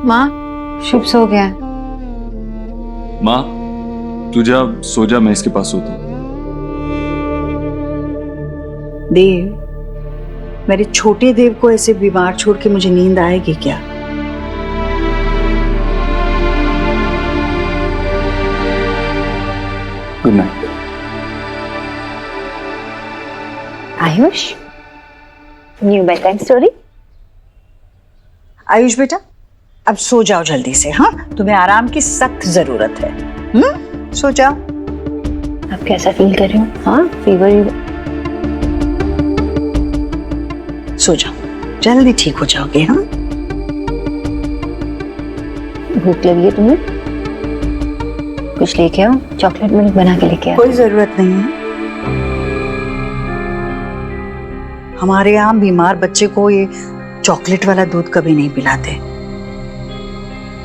माँ, शुभ सो गया है। माँ तू जा, सो जा, मैं इसके पास सोता हूँ। देव, मेरे छोटे देव को ऐसे बीमार छोड़ के मुझे नींद आएगी क्या? Good night. Ayush, new bad time story. Ayush बेटा, अब सो जाओ जल्दी से। हाँ, तुम्हें आराम की सख्त जरूरत है। सो जाओ। आप कैसा फील कर रहे हो? हाँ, फीवर? सो जाओ, जल्दी ठीक हो जाओगे। हाँ, भूख लगी है तुम्हें? कुछ लेके आओ, चॉकलेट मिल्क बना के लेके आओ। कोई जरूरत नहीं है। हमारे यहाँ बीमार बच्चे को ये चॉकलेट वाला दूध कभी नहीं पिलाते,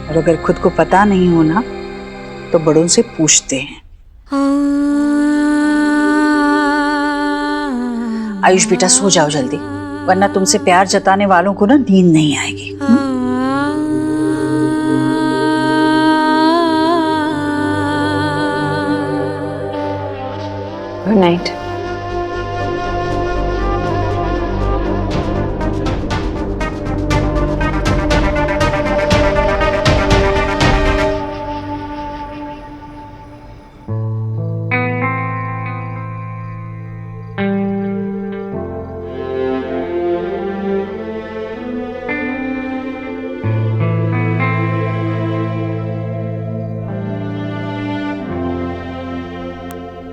और अगर खुद को पता नहीं हो ना तो बड़ों से पूछते हैं। आयुष बेटा, सो जाओ जल्दी, वरना तुमसे प्यार जताने वालों को ना नींद नहीं आएगी। Good night.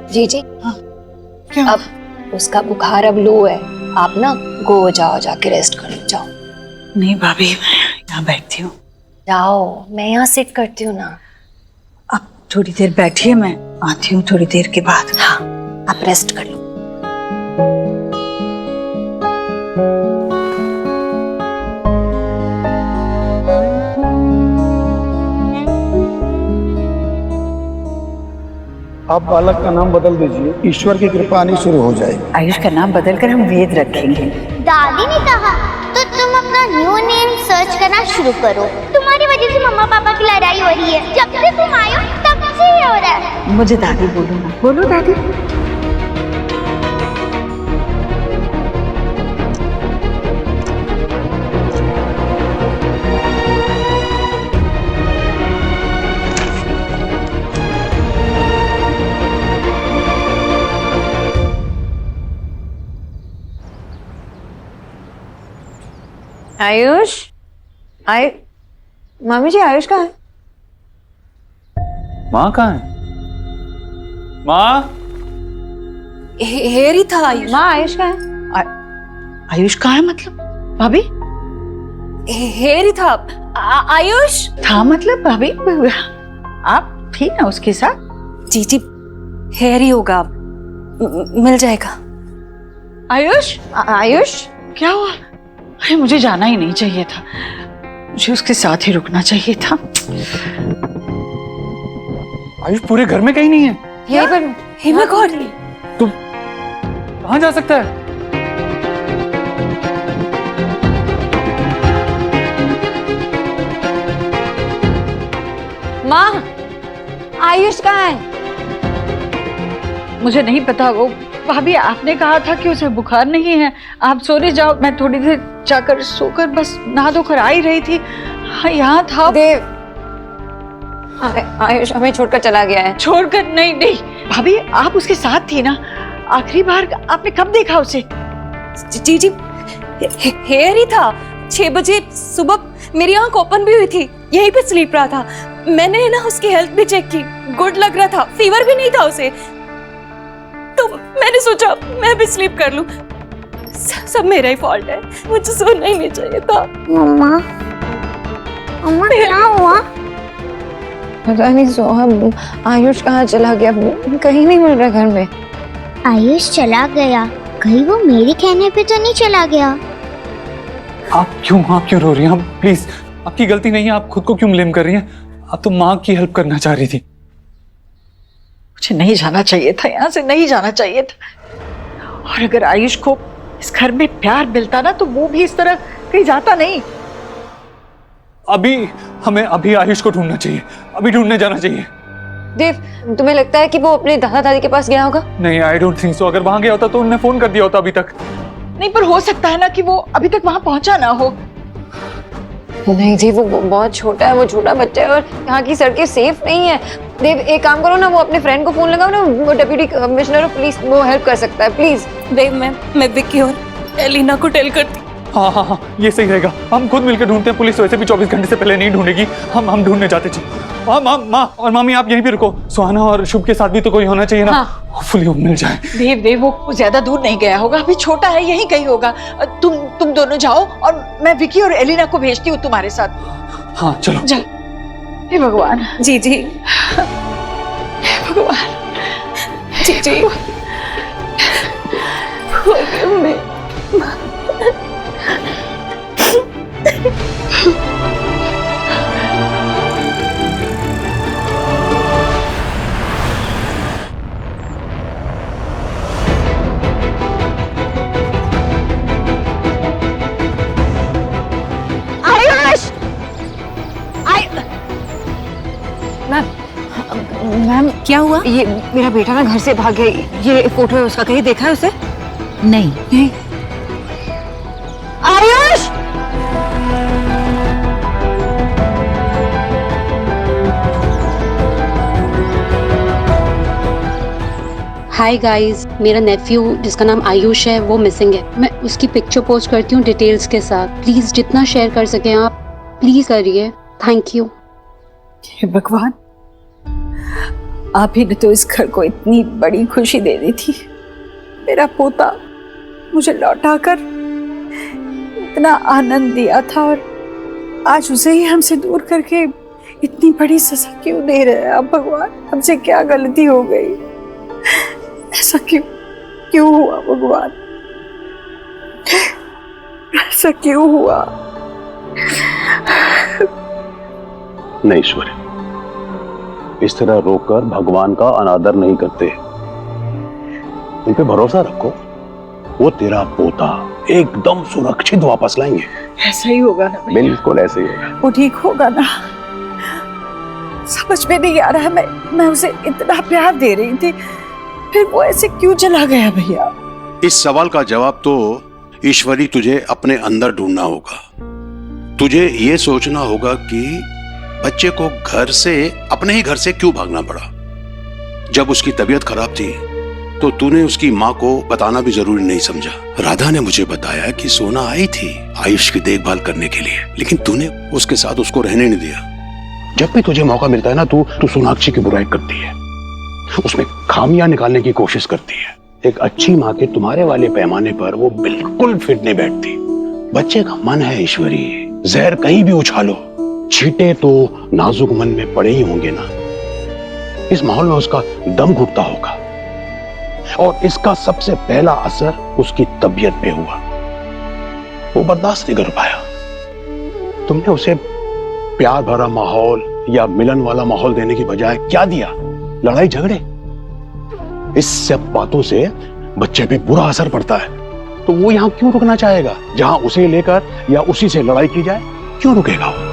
जी जी, हाँ, क्या? अब उसका बुखार अब लो है, आप ना गो जाओ, जाके रेस्ट कर लो, जाओ। नहीं भाभी, मैं यहाँ बैठती हूँ। जाओ, मैं यहाँ सिट करती हूँ ना। अब थोड़ी देर बैठिए, मैं आती हूँ थोड़ी देर के बाद। हाँ, आप रेस्ट कर लो। आप बालक का नाम बदल दीजिए, ईश्वर की कृपा आनी शुरू हो जाएगी। आयुष का नाम बदलकर हम वेद रखेंगे। दादी ने कहा तो तुम अपना न्यू नेम सर्च करना शुरू करो। तुम्हारी वजह से मम्मा पापा की लड़ाई हो रही है। जब से तुम आए हो तब से ही हो रहा है। मुझे दादी बोलो ना। बोलो दादी। आयुष, मम्मी जी, आयुष कहाँ है? माँ कहाँ है? माँ? हेरी था आयुष। माँ, आयुष कहाँ है? आयुष कहाँ है मतलब? भाभी? हेरी था। आयुष था मतलब? भाभी आप थी ना उसके साथ? जी जी, हेरी होगा, मिल जाएगा। आयुष? आयुष क्या हुआ? अरे मुझे जाना ही नहीं चाहिए था, मुझे उसके साथ ही रुकना चाहिए था। आयुष पूरे घर में कहीं नहीं है। यहीं पर। हे माय गॉड, तुम कहाँ जा सकता है? माँ, आयुष कहाँ है? मुझे नहीं पता। वो भाभी, आपने कहा था कि उसे बुखार नहीं है, आप सोने जाओ। मैं थोड़ी देर जाकर सोकर बस नहा धोकर आ ही रही थी। हाँ, यहाँ था। देव, आयुष हमें छोड़कर चला गया है। छोड़कर? नहीं नहीं भाभी, आप उसके साथ थी ना। आखिरी बार आपने कब देखा उसे? जी जी, हेयर ही था। 6 बजे सुबह मेरी आंख ओपन भी हुई थी, यहीं पे स्लीप रहा था। मैंने ना उसकी हेल्थ भी चेक की, गुड लग रहा था, फीवर भी नहीं था उसे। तो मैंने सोचा मैं भी स्लीप कर लूं। सब मेरा ही फॉल्ट है, मुझे सोना ही नहीं चाहिए था। मम्मा, मम्मा क्या हुआ? पता नहीं सोहम, आयुष कहाँ चला गया, कहीं नहीं मिल रहा घर में। आयुष चला गया, कहीं वो मेरे कहने पे तो नहीं चला गया? आप क्यों रो रही हैं? आप प्लीज, आपकी गलती नहीं है, आप खुद को क्यों ब्लेम कर रही हैं? आप तो माँ की हेल्प करना चाह रही थी। मुझे नहीं जाना चाहिए था, यहाँ से नहीं जाना चाहिए था। और अगर आयुष को इस घर में प्यार मिलता ना तो वो भी इस तरह कहीं जाता नहीं। अभी हमें अभी आयुष को ढूंढना चाहिए, अभी ढूंढने जाना चाहिए। देव, तुम्हें लगता है कि वो अपने दादा दादी के पास गया होगा? नहीं, आई डोंट थिंक सो। अगर वहां गया होता तो उन्होंने फोन कर दिया होता अभी तक। नहीं, पर हो सकता है ना कि वो अभी तक वहां पहुंचा ना हो। नहीं जी, वो बहुत छोटा है, वो छोटा बच्चा है और यहाँ की सड़कें सेफ नहीं है। देव, एक काम करो ना, वो अपने फ्रेंड को फोन लगाओ ना, वो डिप्टी कमिश्नर ऑफ पुलिस, वो हेल्प कर सकता है, प्लीज। देव, मैं विक्की और एलिना को टेल करती। हाँ हाँ हाँ, ये सही रहेगा। हम खुद मिलकर ढूंढते हैं, पुलिस वैसे भी 24 घंटे से पहले नहीं ढूंढेगी। हम ढूंढने जाते जी। माँ और मामी, आप यहीं पे रुको। सुहाना और शुभ के साथ भी तो कोई होना चाहिए ना। होपफुली वो मिल जाए। देव, वो ज्यादा दूर नहीं गया होगा, अभी छोटा है, यहीं कहीं होगा। तुम दोनों जाओ और मैं विकी और एलिना को भेजती हूँ तुम्हारे साथ। हाँ चलो। हे भगवान। जी जी भगवान। जी Forgive me. मैम, क्या हुआ? ये मेरा बेटा ना घर से भाग गया, ये फोटो है उसका, कहीं देखा है उसे? नहीं। आयुष! हाय गाइस, मेरा नेफ्यू जिसका नाम आयुष है वो मिसिंग है। मैं उसकी पिक्चर पोस्ट करती हूँ डिटेल्स के साथ। प्लीज जितना शेयर कर सकें आप प्लीज करिए, थैंक यू। हे भगवान, आप ही ने तो इस घर को इतनी बड़ी खुशी दे दी थी। मेरा पोता मुझे लौटाकर इतना आनंद दिया था और आज उसे ही हमसे दूर करके इतनी बड़ी सजा क्यों दे रहे हैं आप भगवान? हमसे क्या गलती हो गई? ऐसा क्यों हुआ भगवान? ऐसा क्यों हुआ? नहीं ईश्वर, इस तरह रोककर भगवान का अनादर नहीं करते। उन पे भरोसा रखो, वो तेरा पोता एकदम सुरक्षित वापस लाएंगे। ऐसा ही होगा ना भैया? बिल्कुल ऐसे ही होगा। वो ठीक होगा ना? समझ में नहीं आ रहा है, मैं उसे इतना प्यार दे रही थी, फिर वो ऐसे क्यों चला गया भैया? इस सवाल का जवाब तो ईश्वरी तुझे अपने अंदर ढूंढना होगा। तुझे ये सोचना होगा कि बच्चे को घर से, अपने ही घर से क्यों भागना पड़ा। जब उसकी तबीयत खराब थी तो तूने उसकी माँ को बताना भी जरूरी नहीं समझा। राधा ने मुझे बताया कि सोना आई थी आयुष की देखभाल करने के लिए, लेकिन तूने उसके साथ उसको रहने नहीं दिया। जब भी तुझे मौका मिलता है ना, तू सोनाक्षी की बुराई करती है, उसमें खामियां निकालने की कोशिश करती है। एक अच्छी माँ के तुम्हारे वाले पैमाने पर वो बिल्कुल फिट नहीं बैठती। बच्चे का मन है ईश्वरी, जहर कहीं भी उछालो, छींटे तो नाजुक मन में पड़े ही होंगे ना। इस माहौल में उसका दम घुटता होगा और इसका सबसे पहला असर उसकी तबीयत पे हुआ। वो बर्दाश्त नहीं कर पाया। तुमने उसे प्यार भरा माहौल या मिलन वाला माहौल देने की बजाय क्या दिया? लड़ाई झगड़े। इस सब बातों से बच्चे पे बुरा असर पड़ता है। तो वो यहां क्यों रुकना चाहेगा? जहां उसे लेकर या उसी से लड़ाई की जाए, क्यों रुकेगा वो?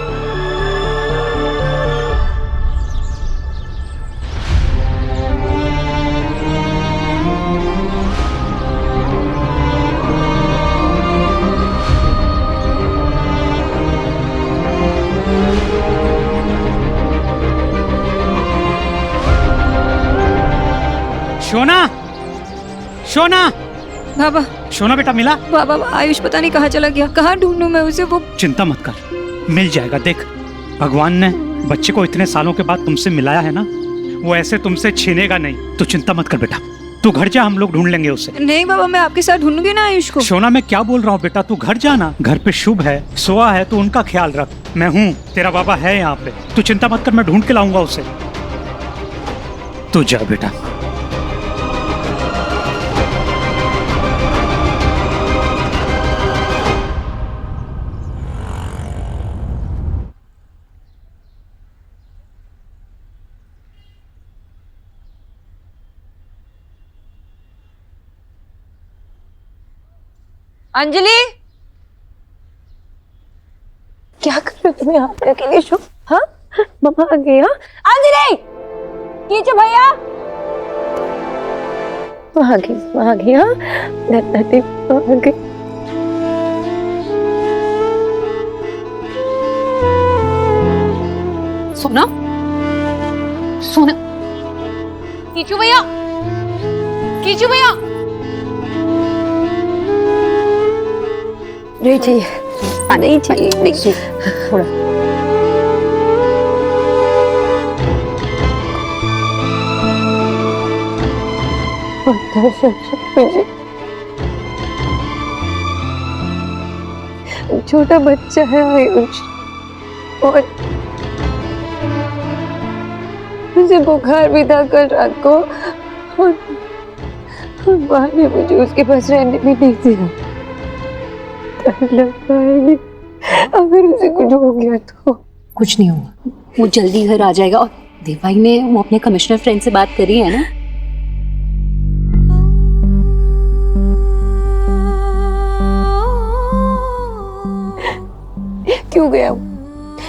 शोना बाबा, शोना बेटा मिला? बाबा आयुष पता नहीं कहाँ चला गया, कहाँ ढूंढूं मैं उसे? वो चिंता मत कर, मिल जाएगा। देख, भगवान ने बच्चे को इतने सालों के बाद तुमसे मिलाया है ना, वो ऐसे तुमसे छीनेगा नहीं। तो चिंता मत कर बेटा, तू घर जा, हम लोग ढूंढ लेंगे उसे। नहीं बाबा, मैं आपके साथ ढूंढूंगी ना आयुष को। शोना, मैं क्या बोल रहा हूँ बेटा, तू घर जाना। घर पे शुभ है, सोआ है, तू उनका ख्याल रख। मैं हूँ, तेरा बाबा है यहाँ पे, तू चिंता मत कर, मैं ढूंढ के लाऊंगा उसे। तू जा बेटा। अंजलि, क्या कर रहे हो तुम यहाँ पे अकेले शो? हाँ मम्मा आ गई। हाँ अंजलि कीचो भैया वहाँ आ गई। हाँ दादी आ गई। सोना सोना कीचू भैया नहीं चाहिए नहीं चाहिए नहीं थोड़ा छोटा बच्चा है आयुष और मुझे बुखार भी था कल रात को और माँ ने मुझे उसके पास रहने भी नहीं दिया। डर लगता है अगर उसे कुछ हो गया तो। कुछ नहीं होगा, वो जल्दी घर आ जाएगा। और देवाई ने वो अपने कमिश्नर फ्रेंड से बात करी है ना? क्यों गया वो?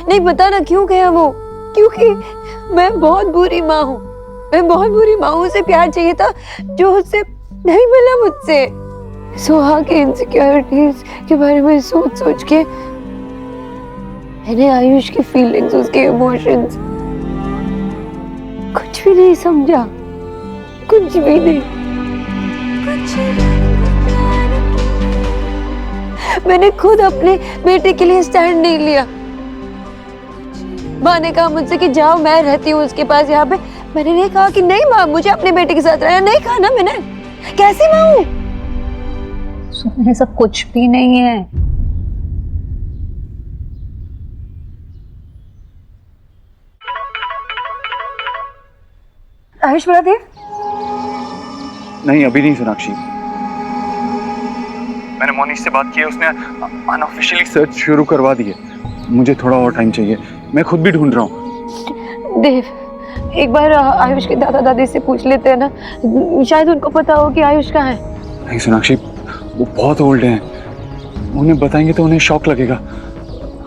नहीं पता ना क्यों गया वो। क्योंकि मैं बहुत बुरी माँ हूँ। मैं बहुत बुरी माँ हूँ। उसे प्यार चाहिए था जो उससे नहीं मिला मुझसे। सुहा के इनसिक्योरिटीज के बारे में सोच सोच के मैंने आयुष की फीलिंग्स, उसके इमोशंस कुछ भी नहीं समझा। कुछ भी नहीं। मैंने खुद अपने बेटे के लिए स्टैंड नहीं लिया। माँ ने कहा मुझसे कि जाओ मैं रहती हूँ उसके पास यहाँ पे। मैंने नहीं कहा कि नहीं माँ मुझे अपने बेटे के साथ रहना। नहीं कहा ना मैंने। कैसी माँ हूँ? सोना ऐसा कुछ भी नहीं है। आयुष महादेव नहीं अभी नहीं सोनाक्षी, मैंने मोनिश से बात की है, उसने अनऑफिशियली सर्च शुरू करवा दी है। मुझे थोड़ा और टाइम चाहिए, मैं खुद भी ढूंढ रहा हूँ। देव एक बार आयुष के दादा दादी से पूछ लेते हैं ना, शायद उनको पता हो कि आयुष कहाँ है। नहीं सोनाक्षी, वो बहुत ओल्ड हैं, उन्हें बताएंगे तो उन्हें शॉक लगेगा।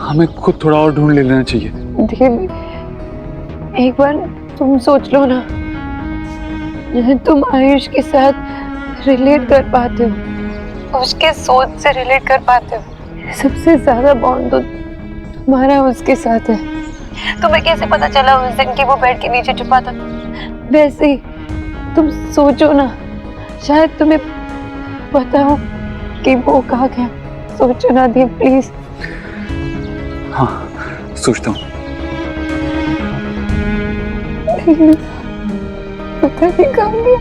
हमें खुद थोड़ा और ढूंढ लेना चाहिए। देव एक बार तुम सोच लो ना, तुम आयुष के साथ रिलेट कर पाते हो, उसके सोच से रिलेट कर पाते हो। सबसे ज्यादा बॉन्ड तो तुम्हारा उसके साथ है। तुम्हें कैसे पता चला उस दिन कि वो बेड के नीचे छुपा था? वैसे ही तुम सोचो ना, शायद तुम्हें पता हो कि वो कहाँ गया। सोचो ना देव प्लीज। हाँ सोचता हूँ। पता नहीं कहाँ गया।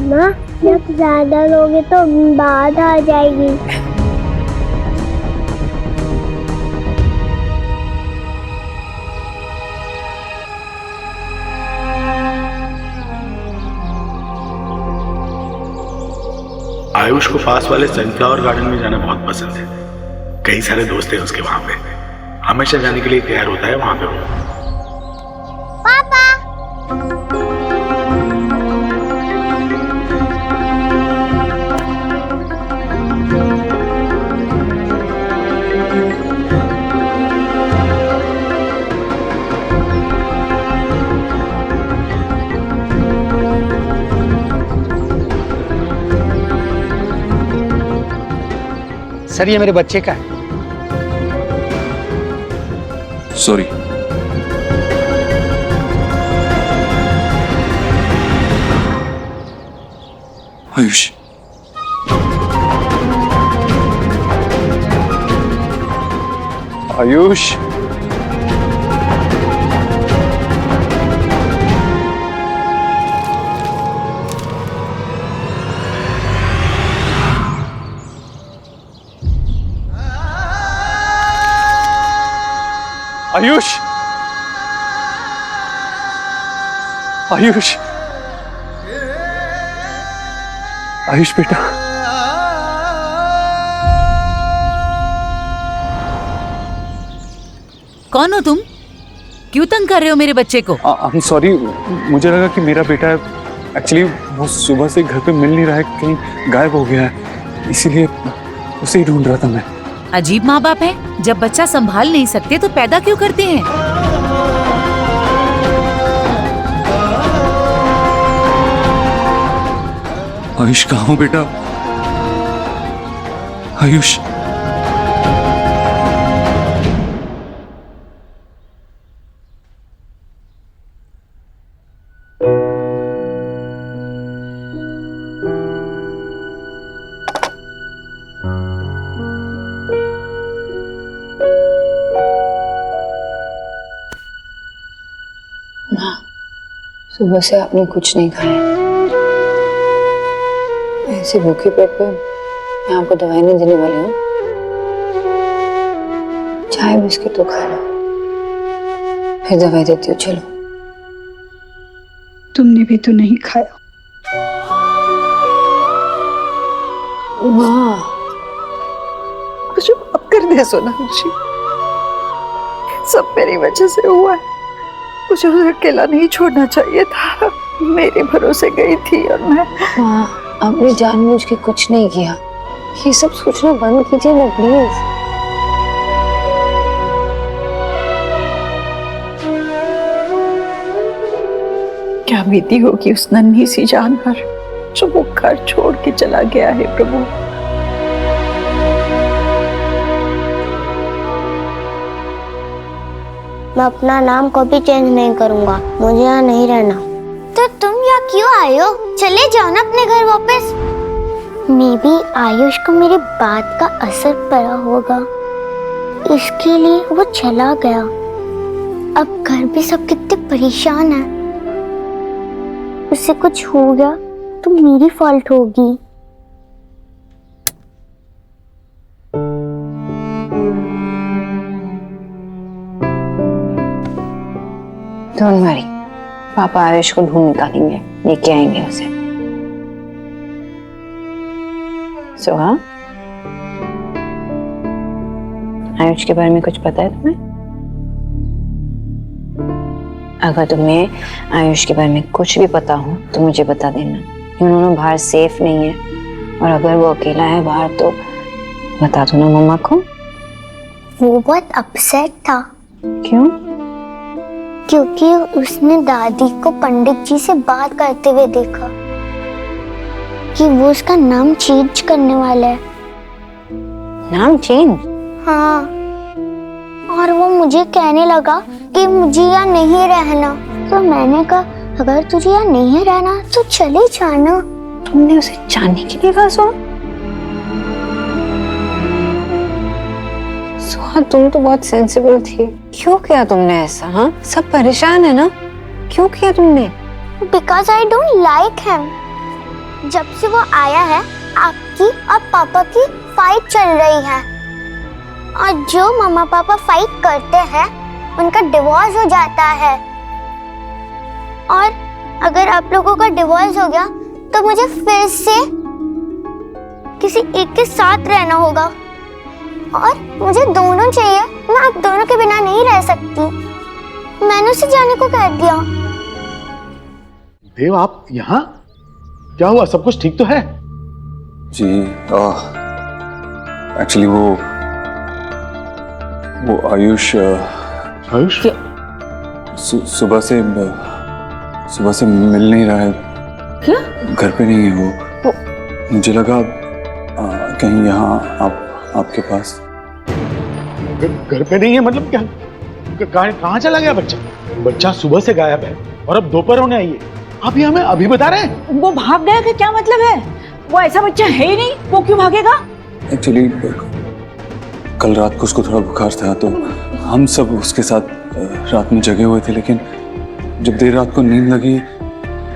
माँ जब ज्यादा लोगे तो बाढ़ आ जाएगी। आयुष को पास वाले सनफ्लावर गार्डन में जाना बहुत पसंद है। कई सारे दोस्त हैं उसके वहां पे, हमेशा जाने के लिए तैयार होता है वहां पे वो। पापा सर ये मेरे बच्चे का है। सॉरी। आयुष आयुष आयुष आयुष आयुष बेटा, कौन हो तुम? क्यों तंग कर रहे हो मेरे बच्चे को? I'm sorry, मुझे लगा कि मेरा बेटा है एक्चुअली वो सुबह से घर पे मिल नहीं रहा है, कहीं गायब हो गया है, इसीलिए उसे ही ढूंढ रहा था मैं। अजीब माँ बाप है, जब बच्चा संभाल नहीं सकते तो पैदा क्यों करते हैं? आयुष कहाँ हो बेटा? आयुष, सुबह से आपने कुछ नहीं खाया। ऐसे भूखे पेट पे मैं आपको दवाई नहीं देने वाली हूँ। चाय बिस्किट तो खा लो, फिर दवाई देती हूँ। चलो। तुमने भी तो नहीं खाया। माँ, मुझे माफ कर दे सोनाक्षी, सब मेरी वजह से हुआ है। मुझे उसे अकेला नहीं छोड़ना चाहिए था। मेरे भरोसे गई थी और मैं। माँ, आपने जानबूझ के कुछ नहीं किया। ये सब सोचना बंद कीजिए ना प्लीज। क्या बीती होगी उस नन्ही सी जान पर जो वो घर छोड़ के चला गया है प्रभु। मैं अपना नाम कभी चेंज नहीं करूंगा, मुझे यहाँ नहीं रहना। तो तुम यहाँ क्यों आए हो? चले जाओ ना अपने घर वापस। मे बी आयुष को मेरी बात का असर पड़ा होगा, इसके लिए वो चला गया। अब घर भी सब कितने परेशान हैं। उसे कुछ हो गया तो मेरी फॉल्ट होगी। डोंट वरी, पापा आयुष को ढूंढ निकालेंगे, लेके आएंगे उसे। सोहा, आयुष के बारे में कुछ पता है तुम्हें? अगर तुम्हें आयुष के बारे में कुछ भी पता हो तो मुझे बता देना। उन्होंने बाहर सेफ नहीं है, और अगर वो अकेला है बाहर तो बता दो ना मम्मा को। वो बहुत अपसेट था। क्यों? क्योंकि उसने दादी को पंडित जी से बात करते हुए देखा कि वो उसका नाम चेंज करने वाला है। नाम चेंज? हाँ, और वो मुझे कहने लगा कि मुझे यहाँ नहीं रहना। तो मैंने कहा अगर तुझे यहाँ नहीं रहना तो चले जाना। तुमने उसे जाने के लिए कहा? सोहा, तुम तो बहुत सेंसिबल थी। क्यों किया तुमने ऐसा? हाँ, सब परेशान है ना, क्यों किया तुमने? Because I don't like him. जब से वो आया है आपकी और पापा की फाइट चल रही है, और जो मम्मा पापा फाइट करते हैं उनका डिवोर्स हो जाता है। और अगर आप लोगों का डिवोर्स हो गया तो मुझे फिर से किसी एक के साथ रहना होगा, और मुझे दोनों चाहिए। मैं आप दोनों के बिना नहीं रह सकती। मैंने उसे जाने को कह दिया। देव, आप यहाँ? क्या हुआ? सब कुछ ठीक तो है? जी एक्चुअली वो आयुष सुबह से मिल नहीं रहा है। क्या? घर पे नहीं है वो। मुझे लगा कहीं यहाँ आपके पास। घर पे नहीं है मतलब क्या? कहाँ चला गया बच्चा? बच्चा सुबह से गायब है और अब दोपहर होने आई है। आप ये हमें अभी बता रहे हैं? वो भाग गया कि क्या मतलब है? वो ऐसा बच्चा है ही नहीं, वो क्यों भागेगा? एक्चुअली कल रात को उसको थोड़ा बुखार था, तो हम सब उसके साथ रात में जगे हुए थे, लेकिन जब देर रात को नींद लगी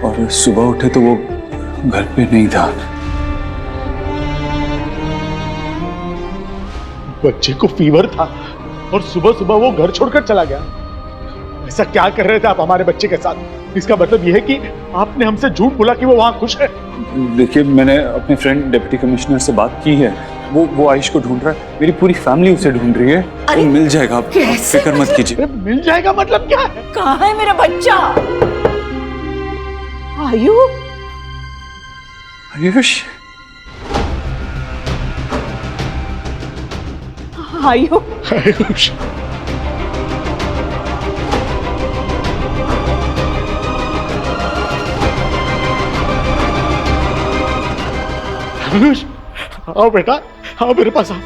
और सुबह उठे तो वो घर पे नहीं था। बच्चे को फीवर था और सुबह सुबह वो घर छोड़कर चला गया। ऐसा क्या कर रहे थे आप हमारे बच्चे के साथ? इसका मतलब यह है कि आपने हमसे झूठ बोला कि वो वहां खुश है। देखिए, मैंने अपने फ्रेंड डिप्टी कमिश्नर से बात की है। वो आयुष को ढूंढ रहा है। मेरी पूरी फैमिली उसे ढूंढ रही है। वो मिल जाएगा, आप फिक्र मत कीजिए। मिल जाएगा मतलब क्या है? कहाँ है मेरा बच्चा? आयु, आयुष, आयुष, आयुष, आओ बेटा, आओ मेरे पास आओ।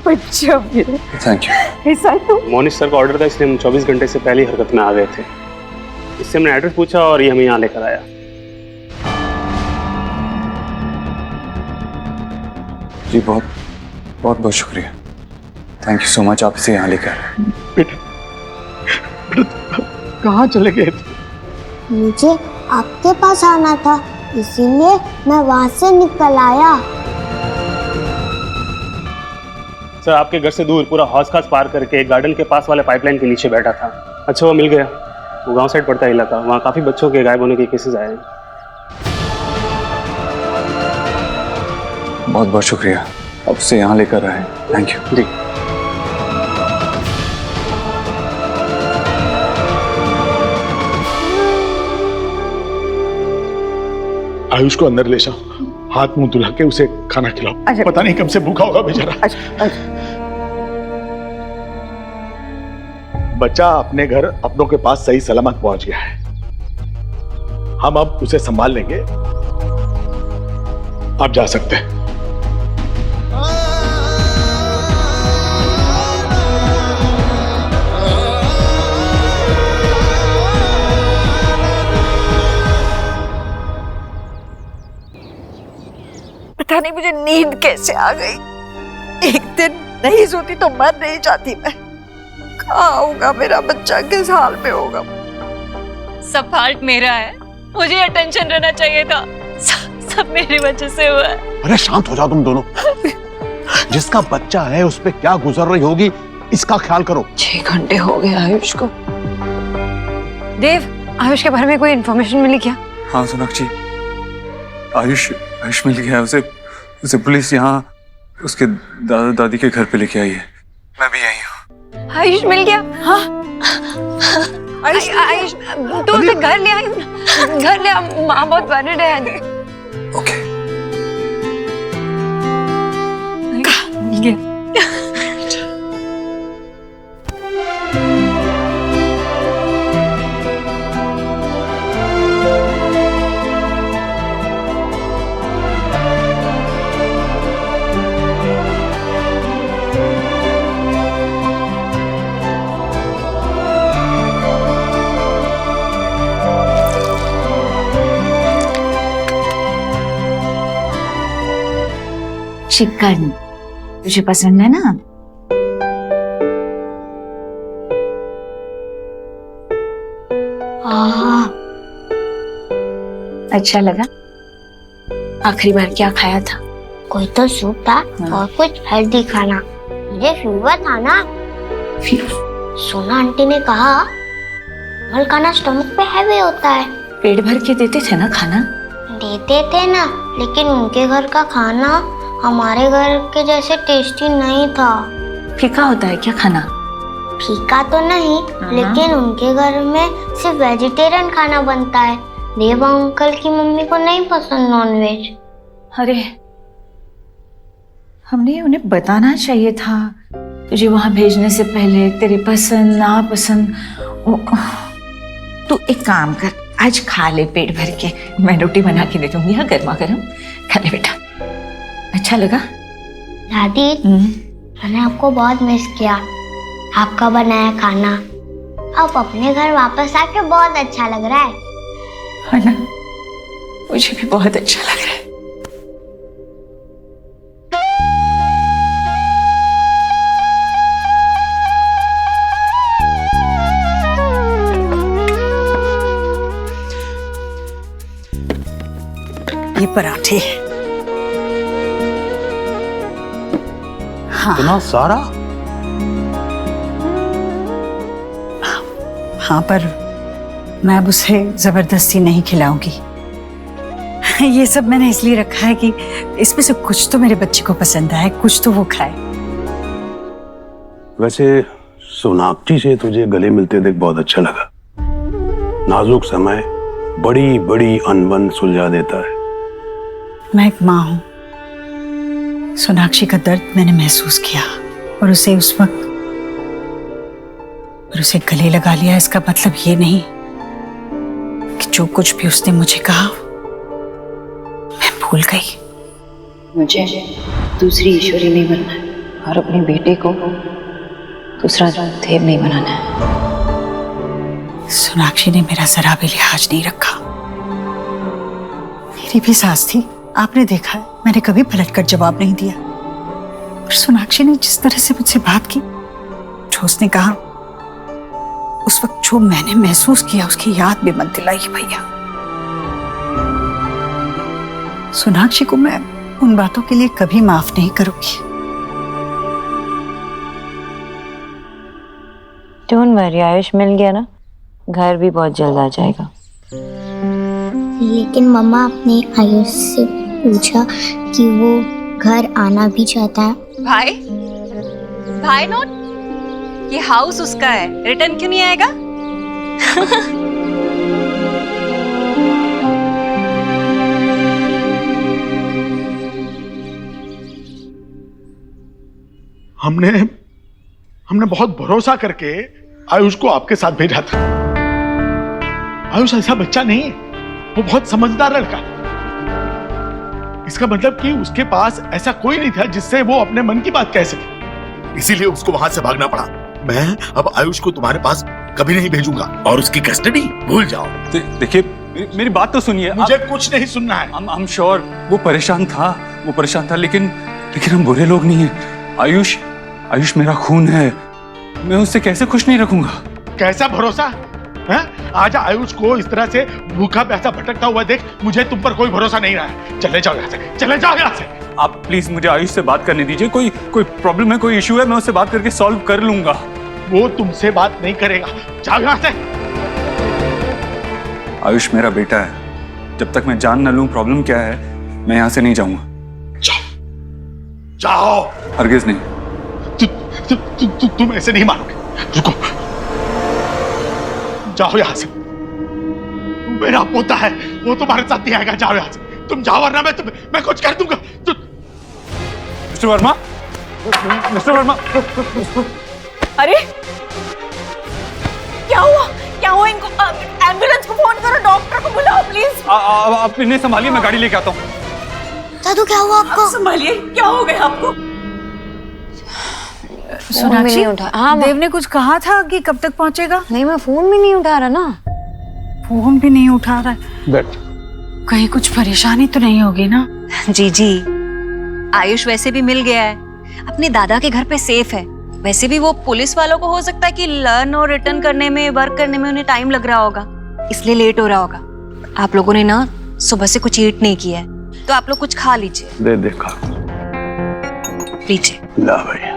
बच्चा मेरा, थैंक यू। ऐसा तो मोनिश सर का ऑर्डर था, इसलिए हम 24 घंटे से पहले ही हरकत में आ गए थे। इससे हमने एड्रेस पूछा और ये हमें यहाँ लेकर आया। जी बहुत बहुत बहुत शुक्रिया, थैंक यू सो मच, आप इसे यहाँ लेकर आए। बेटा, कहाँ चले गए थे? मुझे आपके पास आना था, इसीलिए मैं वहाँ से निकल आया। सर आपके घर से दूर पूरा हौस खास पार करके गार्डन के पास वाले पाइपलाइन के नीचे बैठा था। अच्छा वो मिल गया। वो गांव साइड पड़ता है इलाका, वहाँ काफी बच्चों के गायब होने के केसेस आए हैं। बहुत बहुत शुक्रिया, अब से यहाँ लेकर आए, थैंक यू। जी आयुष को अंदर ले जाओ, हाथ मुंह धुला के उसे खाना खिलाओ। पता नहीं कब से भूखा होगा बेचारा। बच्चा अपने घर अपनों के पास सही सलामत पहुंच गया है। हम अब उसे संभाल लेंगे, आप जा सकते हैं। पता नहीं मुझे नींद कैसे आ गई। एक दिन नहीं सोती तो मर नहीं जाती मैं। कहाँ होगा मेरा बच्चा, किस हाल में होगा? सब फाल्ट मेरा है, मुझे अटेंशन रहना चाहिए था। सब मेरी वजह से हुआ है। अरे शांत हो जाओ तुम दोनों। जिसका बच्चा है उस पे क्या गुजर रही होगी, इसका ख्याल करो। 6 घंटे हो गए आयुष को। देव, आयुष के बारे में कोई इन्फॉर्मेशन मिली क्या? हाँ सोनाक्षी, आयुष मिल गया। उसे पुलिस यहाँ उसके दादा दादी के घर पे लेके आई है। मैं भी आई हूँ। आयुष मिल गया? हाँ आयुष तो उसे घर ले आई, घर ले आ, माँ बहुत वरिड है। ओके मिल गया। चिकन तुझे पसंद है ना? अच्छा लगा? आखिरी बार क्या खाया था? कोई तो सूप था और कुछ हेल्दी खाना। मुझे फीवर था ना। सोना आंटी ने कहा कमल खाना स्टमक पे हैवी होता है। पेट भर के देते थे ना खाना? देते थे ना, लेकिन उनके घर का खाना हमारे घर के जैसे टेस्टी नहीं था। फीका होता है क्या खाना? फीका तो नहीं, लेकिन उनके घर में सिर्फ वेजिटेरियन खाना बनता है। देव अंकल की मम्मी को नहीं पसंद नॉनवेज। अरे हमने उन्हें बताना चाहिए था तुझे वहां भेजने से पहले, तेरी पसंद नापसंद। तू एक काम कर, आज खा ले पेट भर के। मैं रोटी बना के दे दूंगी, हाँ गर्मा गर्म खा ले बेटा। अच्छा लगा? दादी मैंने आपको बहुत मिस किया, आपका बनाया खाना। अब अपने घर वापस आके बहुत अच्छा लग रहा है ना? मुझे भी बहुत अच्छा लग रहा है। ये पराठे। हाँ। इतना सारा? हाँ, पर मैं अब उसे जबरदस्ती नहीं खिलाऊंगी। ये सब मैंने इसलिए रखा है कि इसमें से कुछ तो मेरे बच्चे को पसंद आए, कुछ तो वो खाए। वैसे सोनाक्षी से तुझे गले मिलते देख बहुत अच्छा लगा। नाजुक समय बड़ी बड़ी अनबन सुलझा देता है। मैं एक माँ हूँ। सोनाक्षी का दर्द मैंने महसूस किया और उसे उस वक्त और उसे गले लगा लिया। इसका मतलब ये नहीं कि जो कुछ भी उसने मुझे कहा मैं भूल गई। मुझे दूसरी ईश्वरी नहीं बनना है और अपने बेटे को दूसरा देव नहीं बनाना है। सोनाक्षी ने मेरा जरा भी लिहाज नहीं रखा। मेरी भी सास थी, आपने देखा है, मैंने कभी पलटकर जवाब नहीं दिया। और सोनाक्षी ने जिस तरह से मुझसे बात की, जो उसने कहा, उस वक्त जो मैंने महसूस किया उसकी याद भी मत दिलाई भैया। सोनाक्षी को मैं उन बातों के लिए कभी माफ नहीं करूंगी। डोंट वरी आयुष, मिल गया ना, घर भी बहुत जल्द आ जाएगा। लेकिन मम्मा आपने आयुष से पूछा कि वो घर आना भी चाहता है। भाई नोट, ये हाउस उसका है, रिटर्न क्यों नहीं आएगा? हमने बहुत भरोसा करके आयुष को आपके साथ भेजा था। आयुष ऐसा बच्चा नहीं है, वो बहुत समझदार लड़का है। इसका मतलब कि उसके पास ऐसा कोई नहीं था जिससे वो अपने मन की बात कह सके। इसीलिए उसको वहां से भागना पड़ा। मैं अब आयुष को तुम्हारे पास कभी नहीं भेजूंगा और उसकी कस्टडी भूल जाओ। देखिए मेरी बात तो सुनिए। मुझे कुछ नहीं सुनना है। I'm sure वो परेशान था, लेकिन हम बुरे लोग नहीं हैं। आयुष मेरा खून है, मैं उससे कैसे खुश नहीं रखूंगा? कैसा भरोसा है? आज आयुष को इस तरह से भूखा प्यासा भटकता हुआ देख मुझे तुम पर कोई भरोसा नहीं रहा है। चले जाओ यहाँ से, चले जाओ यहाँ से। आप प्लीज मुझे आयुष से बात करने दीजिए। कोई प्रॉब्लम है, कोई इशू है, मैं उससे बात करके सॉल्व कर लूंगा। वो तुमसे बात नहीं करेगा, जाओ यहाँ से। आयुष मेरा बेटा है, जब तक मैं जान न लूं प्रॉब्लम क्या है, मैं यहाँ से नहीं जाऊंगा। जाओ। हरगिज नहीं। तुम ऐसे नहीं मानोगे। रुको, जाओ यहाँ से। मेरा पोता है, वो तुम्हारे साथ नहीं आएगा। जाओ यहाँ से, तुम जाओ, वरना मैं कुछ कर दूंगा। मिस्टर वर्मा, अरे क्या हुआ इनको? एम्बुलेंस को फोन करो, डॉक्टर को बुलाओ प्लीज। आप इन्हें संभालिए, मैं गाड़ी लेके आता हूँ। दादू क्या हुआ आपको? संभालिए, क्या हो गया आपको? सोनाक्षी, हाँ, देव ने कुछ कहा था कि कब तक पहुंचेगा? नहीं, मैं फोन भी नहीं उठा रहा ना। फोन भी नहीं उठा रहा है। बैठ। कहीं कुछ परेशानी तो नहीं होगी ना? जी, आयुष वैसे भी मिल गया है, अपने दादा के घर पे सेफ है। वैसे भी वो पुलिस वालों को हो सकता है कि लर्न और रिटर्न करने में, वर्क करने में उन्हें टाइम लग रहा होगा, इसलिए लेट हो रहा होगा। आप लोगों ने ना सुबह से कुछ ईट नहीं किया है, तो आप लोग कुछ खा लीजिए। देखा लीजिए। ला भैया,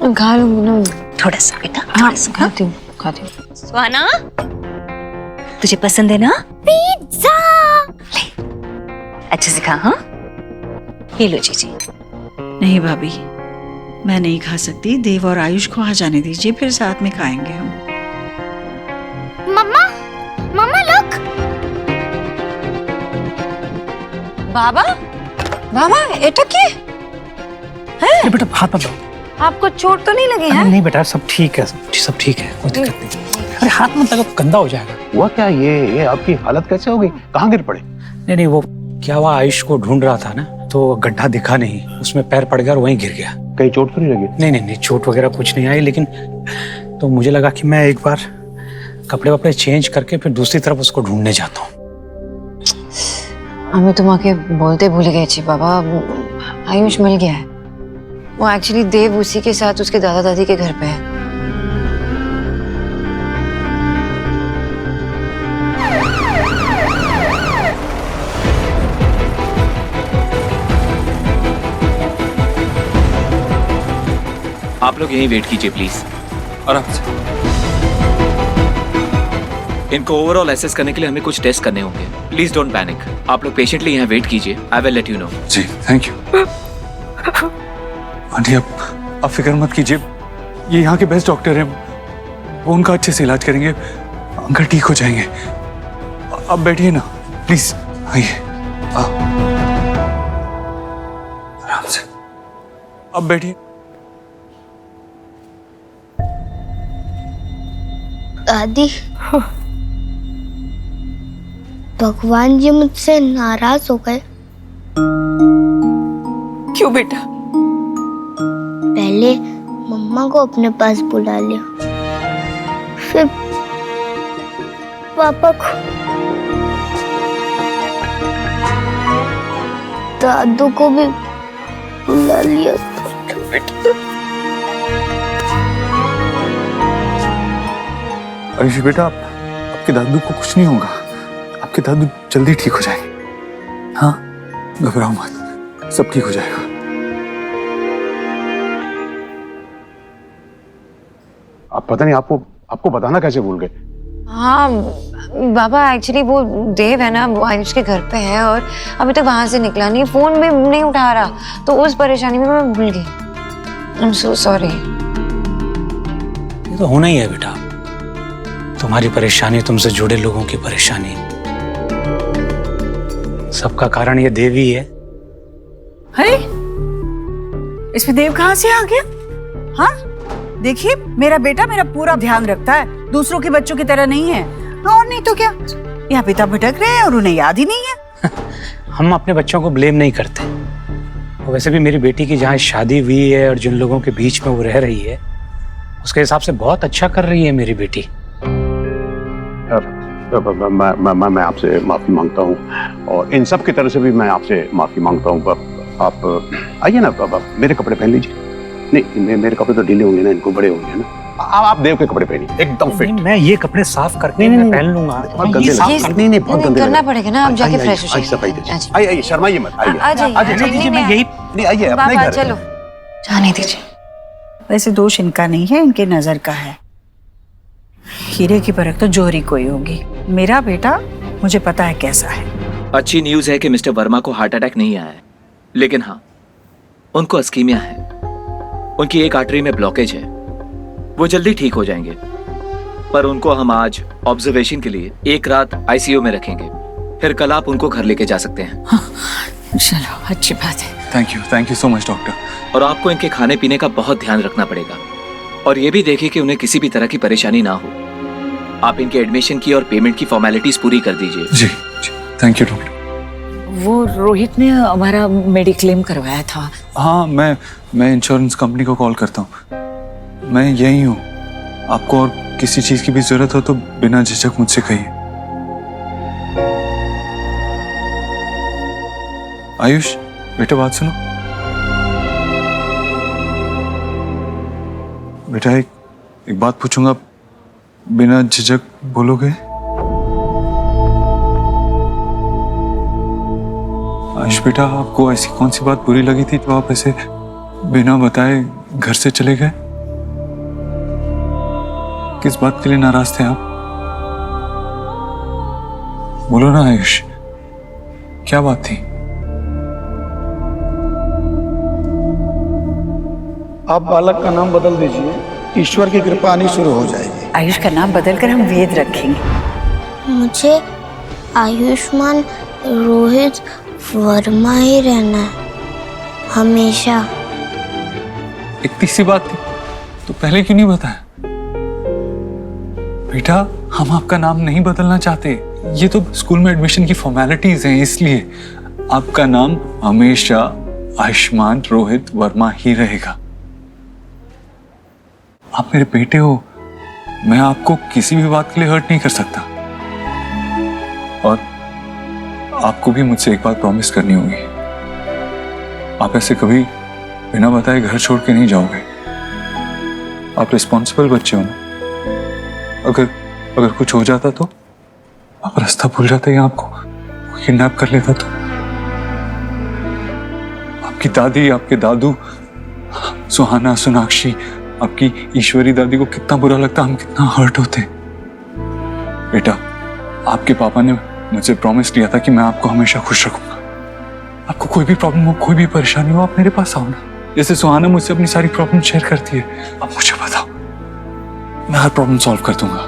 खा लूंगी ना थोड़ा सा बेटा, हाँ, खाती हूँ। सुहाना, तुझे पसंद है ना पिज्जा? ले, अच्छे से खा। हाँ, ये लो जी। नहीं भाभी, मैं नहीं खा सकती। देव और आयुष को आ जाने दीजिए, फिर साथ में खाएंगे हम। मम्मा लुक। बाबा एटा क्या है? बेटा हाथ मत लो। आपको चोट तो नहीं लगी है? नहीं बेटा, सब ठीक है, सब ठीक है, कोई दिक्कत नहीं। अरे हाथ मत लगा, गंदा हो जाएगा। हुआ क्या? ये आपकी हालत कैसे हो गई? कहाँ गिर पड़े? नहीं, वो क्या हुआ, आयुष को ढूंढ रहा था ना, तो गड्ढा दिखा नहीं, उसमें पैर पड़ गया और वहीं गिर गया। कहीं चोट तो नहीं लगी? नहीं, चोट वगैरह कुछ नहीं आई, लेकिन तो मुझे लगा कि मैं एक बार कपड़े वपड़े चेंज करके फिर दूसरी तरफ उसको ढूंढने जाता हूँ। हमें तुम आके बोलते भूल गए छी बाबा, आयुष मिल गया है। वो एक्चुअली देव उसी के साथ उसके दादा दादी के घर पे है। आप लोग यहीं वेट कीजिए प्लीज। आराम से। इनको ओवरऑल एसेस करने के लिए हमें कुछ टेस्ट करने होंगे। Please don't panic. आप लोग पेशेंटली यहाँ वेट कीजिए। I will let you know. जी, थैंक यू। आंटी आप फिक्र मत कीजिए, ये यहाँ के बेस्ट डॉक्टर हैं, वो उनका अच्छे से इलाज करेंगे, अंकल ठीक हो जाएंगे। अब बैठिए ना प्लीज, आइए आराम से, अब बैठिए। दादी, भगवान जी मुझसे नाराज हो गए। क्यों बेटा? पहले मम्मा को अपने पास बुला लिया, फिर पापा को, दादू को भी बुला लिया। आयुष बेटा, आपके दादू को कुछ नहीं होगा, आपके दादू जल्दी ठीक हो जाएंगे। हाँ, घबराओ मत, सब ठीक हो जाएगा। आप पता नहीं आपको बताना कैसे भूल गए। हाँ बाबा, एक्चुअली वो देव है ना, वो आयुष के घर पे है और अभी तक वहां से निकला नहीं, फोन भी नहीं उठा रहा, तो उस परेशानी में मैं भूल गई। I am so sorry. ये तो होना ही है बेटा, तुम्हारी परेशानी, तुमसे जुड़े लोगों की परेशानी, सबका कारण ये देव ही है। अरे इसमें देव कहाँ से आ गया? हाँ देखिए, मेरा बेटा मेरा पूरा ध्यान रखता है, दूसरों के बच्चों की तरह नहीं है। और नहीं तो क्या, यहाँ पिता भटक रहे हैं और उन्हें याद ही नहीं है। हम अपने बच्चों को ब्लेम नहीं करते, और वैसे भी मेरी बेटी की जहाँ शादी हुई है और जिन लोगों के बीच में वो रह रही है, उसके हिसाब से बहुत अच्छा कर रही है मेरी बेटी। मैं आपसे माफी मांगता हूँ और इन सब की तरफ से भी मैं आपसे माफी मांगता हूँ। आप आइए ना, मेरे कपड़े पहन लीजिए। नहीं, मेरे कपड़े तो ढीले होंगे ना, इनको बड़े होंगे ना। आप देव के कपड़े पहनिए, एकदम फिट। मैं ये कपड़े साफ करके मैं पहन लूंगा। बहुत गंदे नहीं, बहुत गंदे करना पड़ेगा ना, आप जाके फ्रेश हो जाइए। आइए, शर्माइए मत, आइए। मैं यही नहीं, आइए अपने घर। चलो जाने दीजिए। वैसे दोष इनका नहीं है, इनके नजर का है। हीरे की परख तो जोहरी कोई होगी। मेरा बेटा मुझे पता है कैसा है। अच्छी न्यूज है कि मिस्टर वर्मा को हार्ट अटैक नहीं आया है, लेकिन हाँ, उनको अस्कीमिया है, उनकी एक आर्टरी में ब्लॉकेज है, वो जल्दी ठीक हो जाएंगे। पर उनको हम आज ऑब्जर्वेशन के लिए एक रात आईसीयू में रखेंगे, फिर कल आप उनको घर लेके जा सकते हैं। हाँ, चलो अच्छी बात है। Thank you so much doctor. और आपको इनके खाने पीने का बहुत ध्यान रखना पड़ेगा, और ये भी देखिए कि उन्हें किसी भी तरह की परेशानी ना हो। आप इनके एडमिशन की और पेमेंट की फॉर्मेलिटीज पूरी कर दीजिए। जी, थैंक यू डॉक्टर। वो रोहित ने हमारा मेडिक्लेम करवाया था। हाँ, मैं इंश्योरेंस कंपनी को कॉल करता हूँ। मैं यही हूँ, आपको और किसी चीज की भी जरूरत हो तो बिना झिझक मुझसे कहिए। आयुष बेटा, बात सुनो बेटा, एक बात पूछूंगा, बिना झिझक बोलोगे? आयुष बेटा, आपको ऐसी कौन सी बात बुरी लगी थी जो आप ऐसे बिना बताए घर से चले गए? किस बात के लिए नाराज थे आप? बोलो ना आयुष, क्या बात थी? आप बालक का नाम बदल दीजिए, ईश्वर की कृपा आनी शुरू हो जाएगी। आयुष का नाम बदलकर हम वेद रखेंगे। मुझे आयुष्मान रोहित वर्मा ही रहना है हमेशा। इतनी सी बात थी तो पहले क्यों नहीं बताया? बेटा, हम आपका नाम नहीं बदलना चाहते, ये तो स्कूल में एडमिशन की फॉर्मेलिटीज हैं, इसलिए आपका नाम हमेशा आयुष्मान रोहित वर्मा ही रहेगा। आप मेरे बेटे हो, मैं आपको किसी भी बात के लिए हर्ट नहीं कर सकता। और आपको भी मुझसे एक बात प्रॉमिस करनी होगी, आप ऐसे कभी बिना बताए घर छोड़ के नहीं जाओगे। आप रिस्पॉन्सिबल बच्चे हो ना, अगर कुछ हो जाता तो आप रास्ता भूल जाते या आपको किडनैप कर लेता तो? आपकी दादी, आपके दादू, सुहाना, सोनाक्षी, आपकी ईश्वरी दादी को कितना बुरा लगता, हम कितना हर्ट होते। बेटा, आपके पापा ने मुझे प्रॉमिस किया था कि मैं आपको हमेशा खुश रखूंगा। आपको कोई भी प्रॉब्लम हो, कोई भी परेशानी हो, आप मेरे पास आओ ना। जैसे सुहाना मुझसे अपनी सारी प्रॉब्लम शेयर करती है। अब मुझे बताओ, मैं हर प्रॉब्लम सॉल्व कर दूंगा।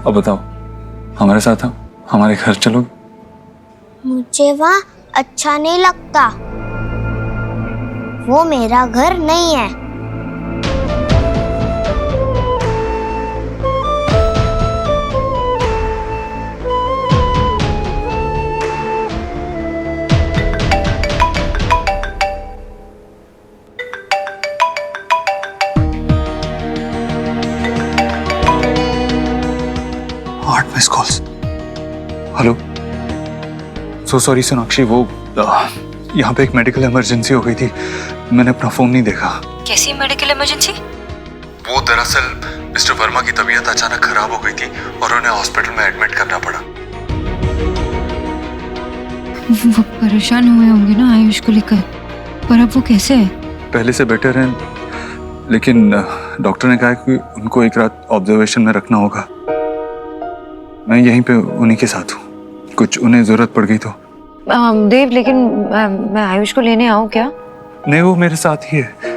अब बताओ, हमारे साथ हमारे घर चलोगे? मुझे वहाँ अच्छा नहीं लगता, वो मेरा घर नहीं है। Miss calls. Hello, so sorry Sonakshi, वो यहाँ पे एक मेडिकल इमरजेंसी हो गई थी, मैंने अपना फोन नहीं देखा। कैसी मेडिकल इमरजेंसी? वो दरअसल मिस्टर वर्मा की तबीयत अचानक खराब हो गई थी और उन्हें हॉस्पिटल में एडमिट करना पड़ा। वो परेशान हुए होंगे ना आयुष को लेकर, पर अब वो कैसे है? पहले से बेटर है, लेकिन डॉक्टर ने कहा कि उनको एक रात ऑब्जर्वेशन में रखना होगा। मैं यहीं पे उन्हीं के साथ हूँ, कुछ उन्हें जरूरत पड़ गई तो। देव, लेकिन मैं आयुष को लेने आऊँ क्या? नहीं, वो मेरे साथ ही है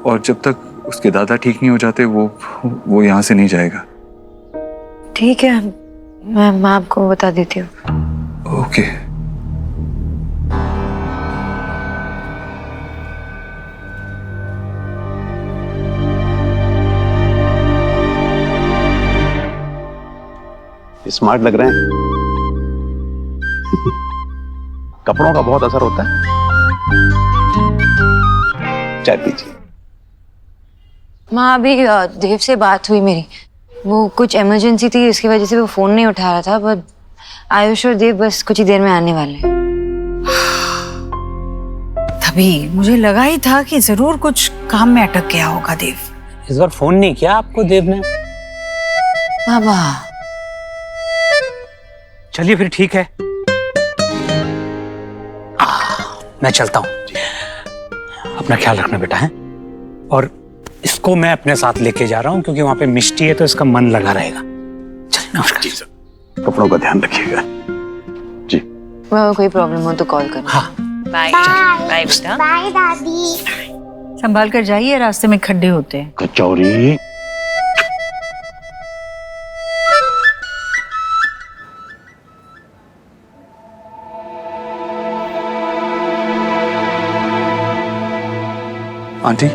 और जब तक उसके दादा ठीक नहीं हो जाते वो यहाँ से नहीं जाएगा। ठीक है, मैं आपको बता देती हूँ। ओके। स्मार्ट लग रहे हैं। कपड़ों का बहुत असर होता है। चाय पीजिए। माँ, अभी देव से बात हुई मेरी, वो कुछ इमरजेंसी थी, इसकी वजह से वो फोन नहीं उठा रहा था, पर आयुष और देव बस कुछ ही देर में आने वाले हैं। तभी मुझे लगा ही था कि जरूर कुछ काम में अटक गया होगा देव। इस बार फोन नहीं किया आपको देव ने? बाबा चलिए फिर ठीक है, मैं चलता हूँ। अपना ख्याल रखना बेटा है, और इसको मैं अपने साथ लेके जा रहा हूँ क्योंकि वहां पे मिष्टी है तो इसका मन लगा रहेगा। चलिए, नमस्कार। जी सर, कपड़ों का ध्यान रखिएगा। जी, कोई प्रॉब्लम हो तो कॉल करना। हाँ, बाय बाय बेटा। बाय दादी। संभाल कर जाइए, रास्ते में खड्डे होते हैं। कचौरी। आंटी,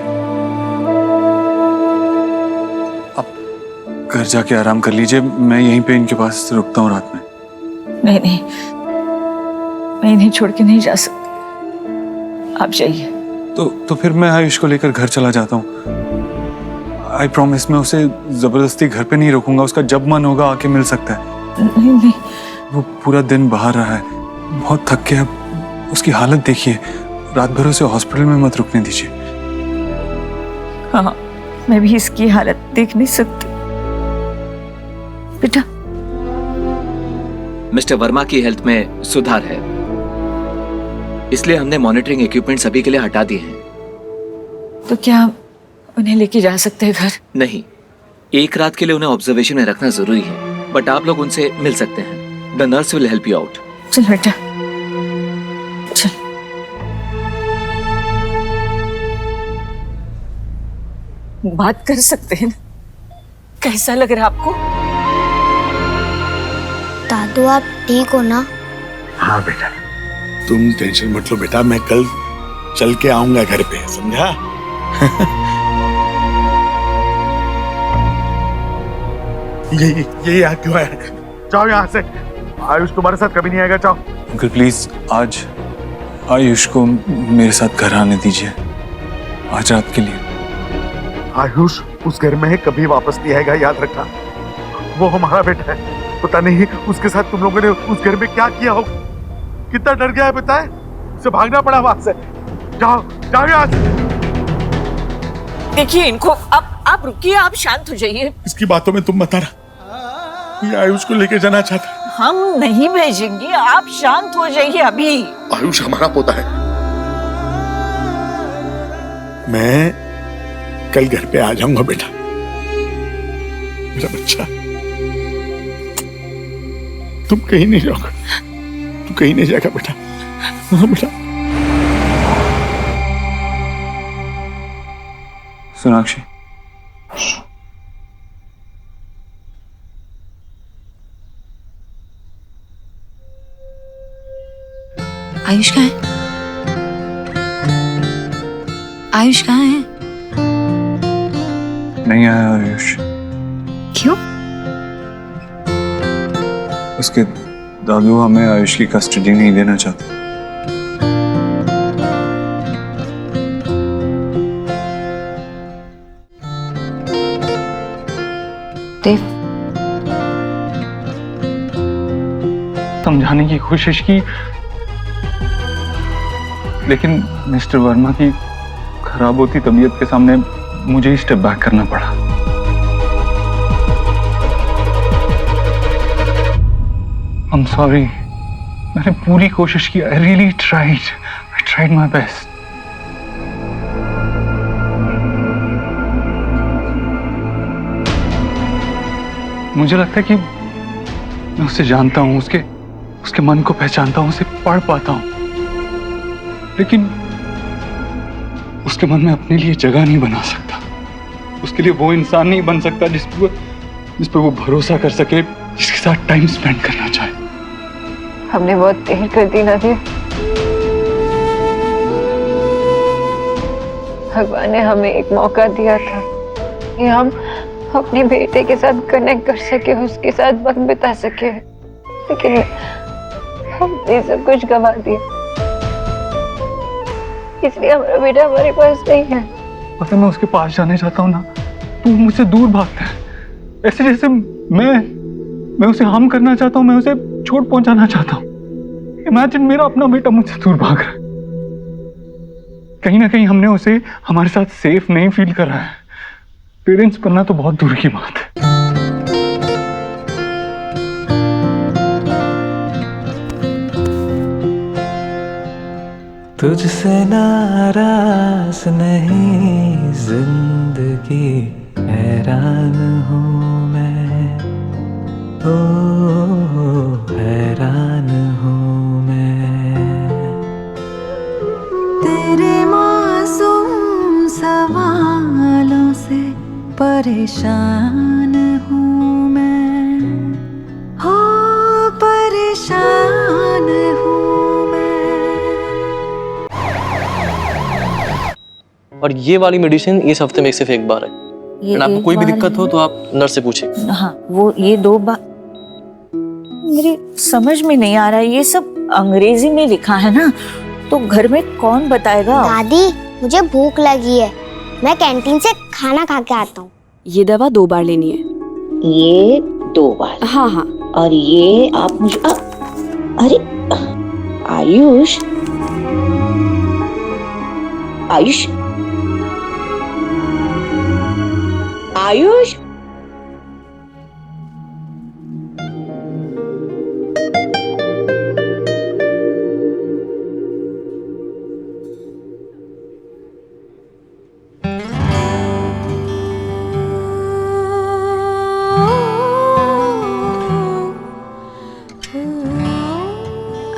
अब घर जाके आराम कर लीजिए, मैं यहीं पे इनके पास रुकता हूँ रात में। नहीं नहीं, मैं इन्हें छोड़ के नहीं जा सकती, आप जाइए। तो फिर मैं आयुष को लेकर घर चला जाता हूँ। आई प्रॉमिस, मैं उसे जबरदस्ती घर पे नहीं रोकूंगा, उसका जब मन होगा आके मिल सकता है। नहीं नहीं, वो पूरा दिन बाहर रहा है, बहुत थक गया, उसकी हालत देखिए, रात भर उसे हॉस्पिटल में मत रुकने दीजिए। हाँ, मैं भी इसकी हालत देख नहीं सकती बेटा। मिस्टर वर्मा की हेल्थ में सुधार है, इसलिए हमने मॉनिटरिंग इक्विपमेंट सभी के लिए हटा दिए हैं। तो क्या उन्हें लेके जा सकते हैं घर? नहीं, एक रात के लिए उन्हें ऑब्जर्वेशन में रखना जरूरी है, बट आप लोग उनसे मिल सकते हैं। The nurse will help you out. चल बेटा, चल। बात कर सकते हैं ना? कैसा लग रहा है आपको? दादू, आप ठीक हो ना? हाँ बेटा, तुम टेंशन मत लो बेटा, मैं कल चल के आऊंगा घर पे, समझा? ये यहाँ क्यों आया? जाओ यहाँ से, आयुष तुम्हारे साथ कभी नहीं आएगा, जाओ। अंकल प्लीज, आज आयुष को मेरे साथ घर आने दीजिए, आज रात के लिए। आयुष उस घर में है, कभी वापस नहीं आएगा, याद रखना। वो हमारा बेटा है, पता नहीं उसके साथ तुम लोगों ने उस घर में क्या किया हो, कितना डर गया है पता है, उसे भागना पड़ा वहां से। जाओ जाओ यहाँ से। देखिए इनको, आप रुकिए, आप शांत हो जाइए। इसकी बातों में तुम मत आना, ये आयुष को लेके जाना चाहता है। हम नहीं भेजेंगे, आप शांत हो जाइए अभी। आयुष हमारा पोता है, मैं कल घर पे आ जाऊंगा बेटा, मेरा बच्चा। तुम कहीं नहीं जाओगे, तू कहीं नहीं जाएगा बेटा। हाँ बेटा। सोनाक्षी, आयुष कहाँ है? आयुष कहाँ है? नहीं आया आयुष। क्यों? उसके दादू हमें आयुष की कस्टडी नहीं देना चाहते। देव, समझाने की कोशिश की, लेकिन मिस्टर वर्मा की खराब होती तबीयत के सामने मुझे ही स्टेप बैक करना पड़ा। I'm sorry, मैंने पूरी कोशिश की। I really tried my best. मुझे लगता है कि मैं उसे जानता हूँ, उसके मन को पहचानता हूँ, उसे पढ़ पाता हूँ, लेकिन उसके मन में अपने लिए जगह नहीं बना सकता। उसके लिए वो इंसान नहीं बन सकता जिस पर वो भरोसा कर सके, जिसके साथ टाइम स्पेंड करना चाहे। हमने बहुत देर कर दी ना देव। भगवान ने हमें एक मौका दिया था कि हम अपने बेटे के साथ कनेक्ट कर सके, उसके साथ वक्त बिता सके, लेकिन हमने सब कुछ गंवा दिया। इसलिए हमारा बेटा हमारे पास नहीं है। पता, मैं उसके पास जाने चाहता हूँ ना, तो वो मुझसे दूर भागता है, ऐसे जैसे मैं उसे हार्म करना चाहता हूँ, मैं उसे चोट पहुंचाना चाहता हूँ। इमेजिन, मेरा अपना बेटा मुझसे दूर भाग रहा है। कहीं ना कहीं हमने उसे हमारे साथ सेफ नहीं फील करा है। पेरेंट्स बनना तो बहुत दूर की बात है। तुझसे नाराज नहीं जिंदगी, हैरान हूँ मैं, ओ हैरान हूँ मैं। तेरे मासूम सवालों से परेशान हूँ मैं, हो परेशान हूँ। और ये वाली मेडिसिन इस हफ्ते में सिर्फ एक बार है। आपको कोई भी दिक्कत हो तो आप नर्स से पूछिए। हाँ, वो ये 2 बार मेरी समझ में नहीं आ रहा है। ये सब अंग्रेजी में लिखा है ना, तो घर में कौन बताएगा? दादी, मुझे भूख लगी है, मैं कैंटीन से खाना खा के आता हूँ। ये दवा 2 बार लेनी है। ये 2 बार? हाँ हाँ। और ये आप मुझे अरे आयुष, आयुष, आयुष,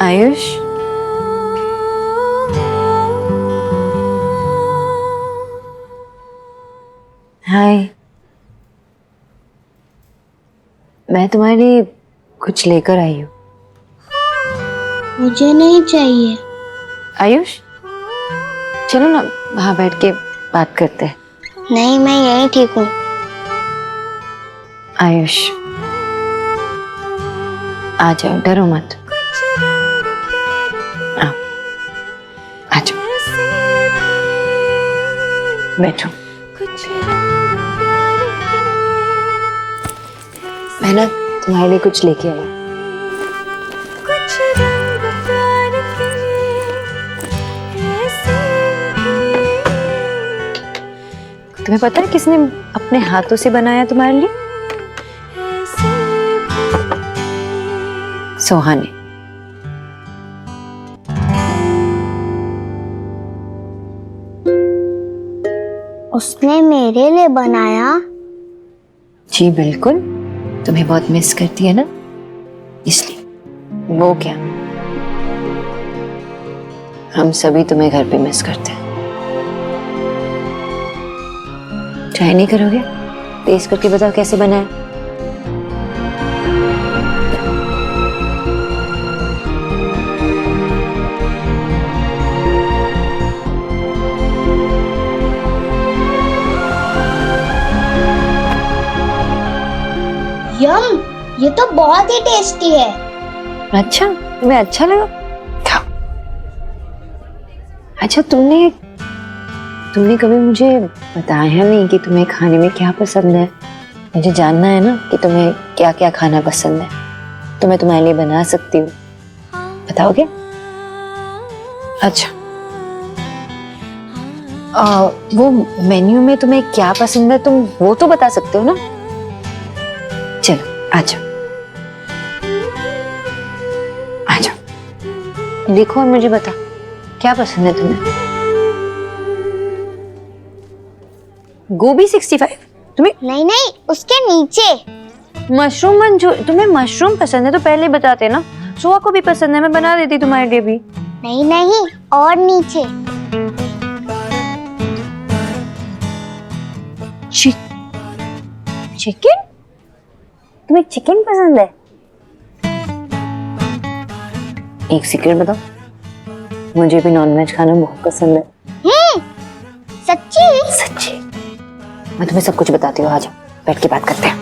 आयुष, हाय। मैं तुम्हारे लिए कुछ लेकर आई हूँ। मुझे नहीं चाहिए। आयुष, चलो ना वहाँ बैठ के बात करते हैं। नहीं, मैं यहीं ठीक हूँ। आयुष, आ जाओ, डरो मत। आओ, आ जाओ, बैठो। मैं ना तुम्हारे लिए कुछ लेके आई। तुम्हें पता है किसने अपने हाथों से बनाया तुम्हारे लिए? सोहा ने। उसने मेरे लिए बनाया? जी बिल्कुल, तुम्हें बहुत मिस करती है ना, इसलिए। वो क्या, हम सभी तुम्हें घर पे मिस करते हैं। ट्राई नहीं करोगे? टेस्ट करके बताओ कैसे बना है। यम, ये तो बहुत ही टेस्टी है। अच्छा, तुम्हें अच्छा लगा? खाओ। अच्छा, तुमने कभी मुझे बताया नहीं कि तुम्हें खाने में क्या पसंद है। मुझे जानना है ना कि तुम्हें क्या क्या खाना पसंद है, तो मैं तुम्हारे लिए बना सकती हूँ। बताओगे? अच्छा, वो मेन्यू में तुम्हें क्या पसंद है तुम वो तो बता सकते हो ना। चलो आ जाओ, आ जाओ, देखो और मुझे बता क्या पसंद है तुम्हें। गोभी 65 तुम्हें? नहीं, उसके नीचे मशरूम मंचूरियन। तुम्हें मशरूम पसंद है तो पहले बताते ना। सुहा को भी पसंद है, मैं बना देती तुम्हारे लिए भी। नहीं, और नीचे चिकन। तुम्हें चिकन पसंद है? एक सीक्रेट बताओ, मुझे भी नॉनवेज खाना बहुत पसंद है। सच्ची? मैं तुम्हें सब कुछ बताती हूँ, आ जाओ बैठ के बात करते हैं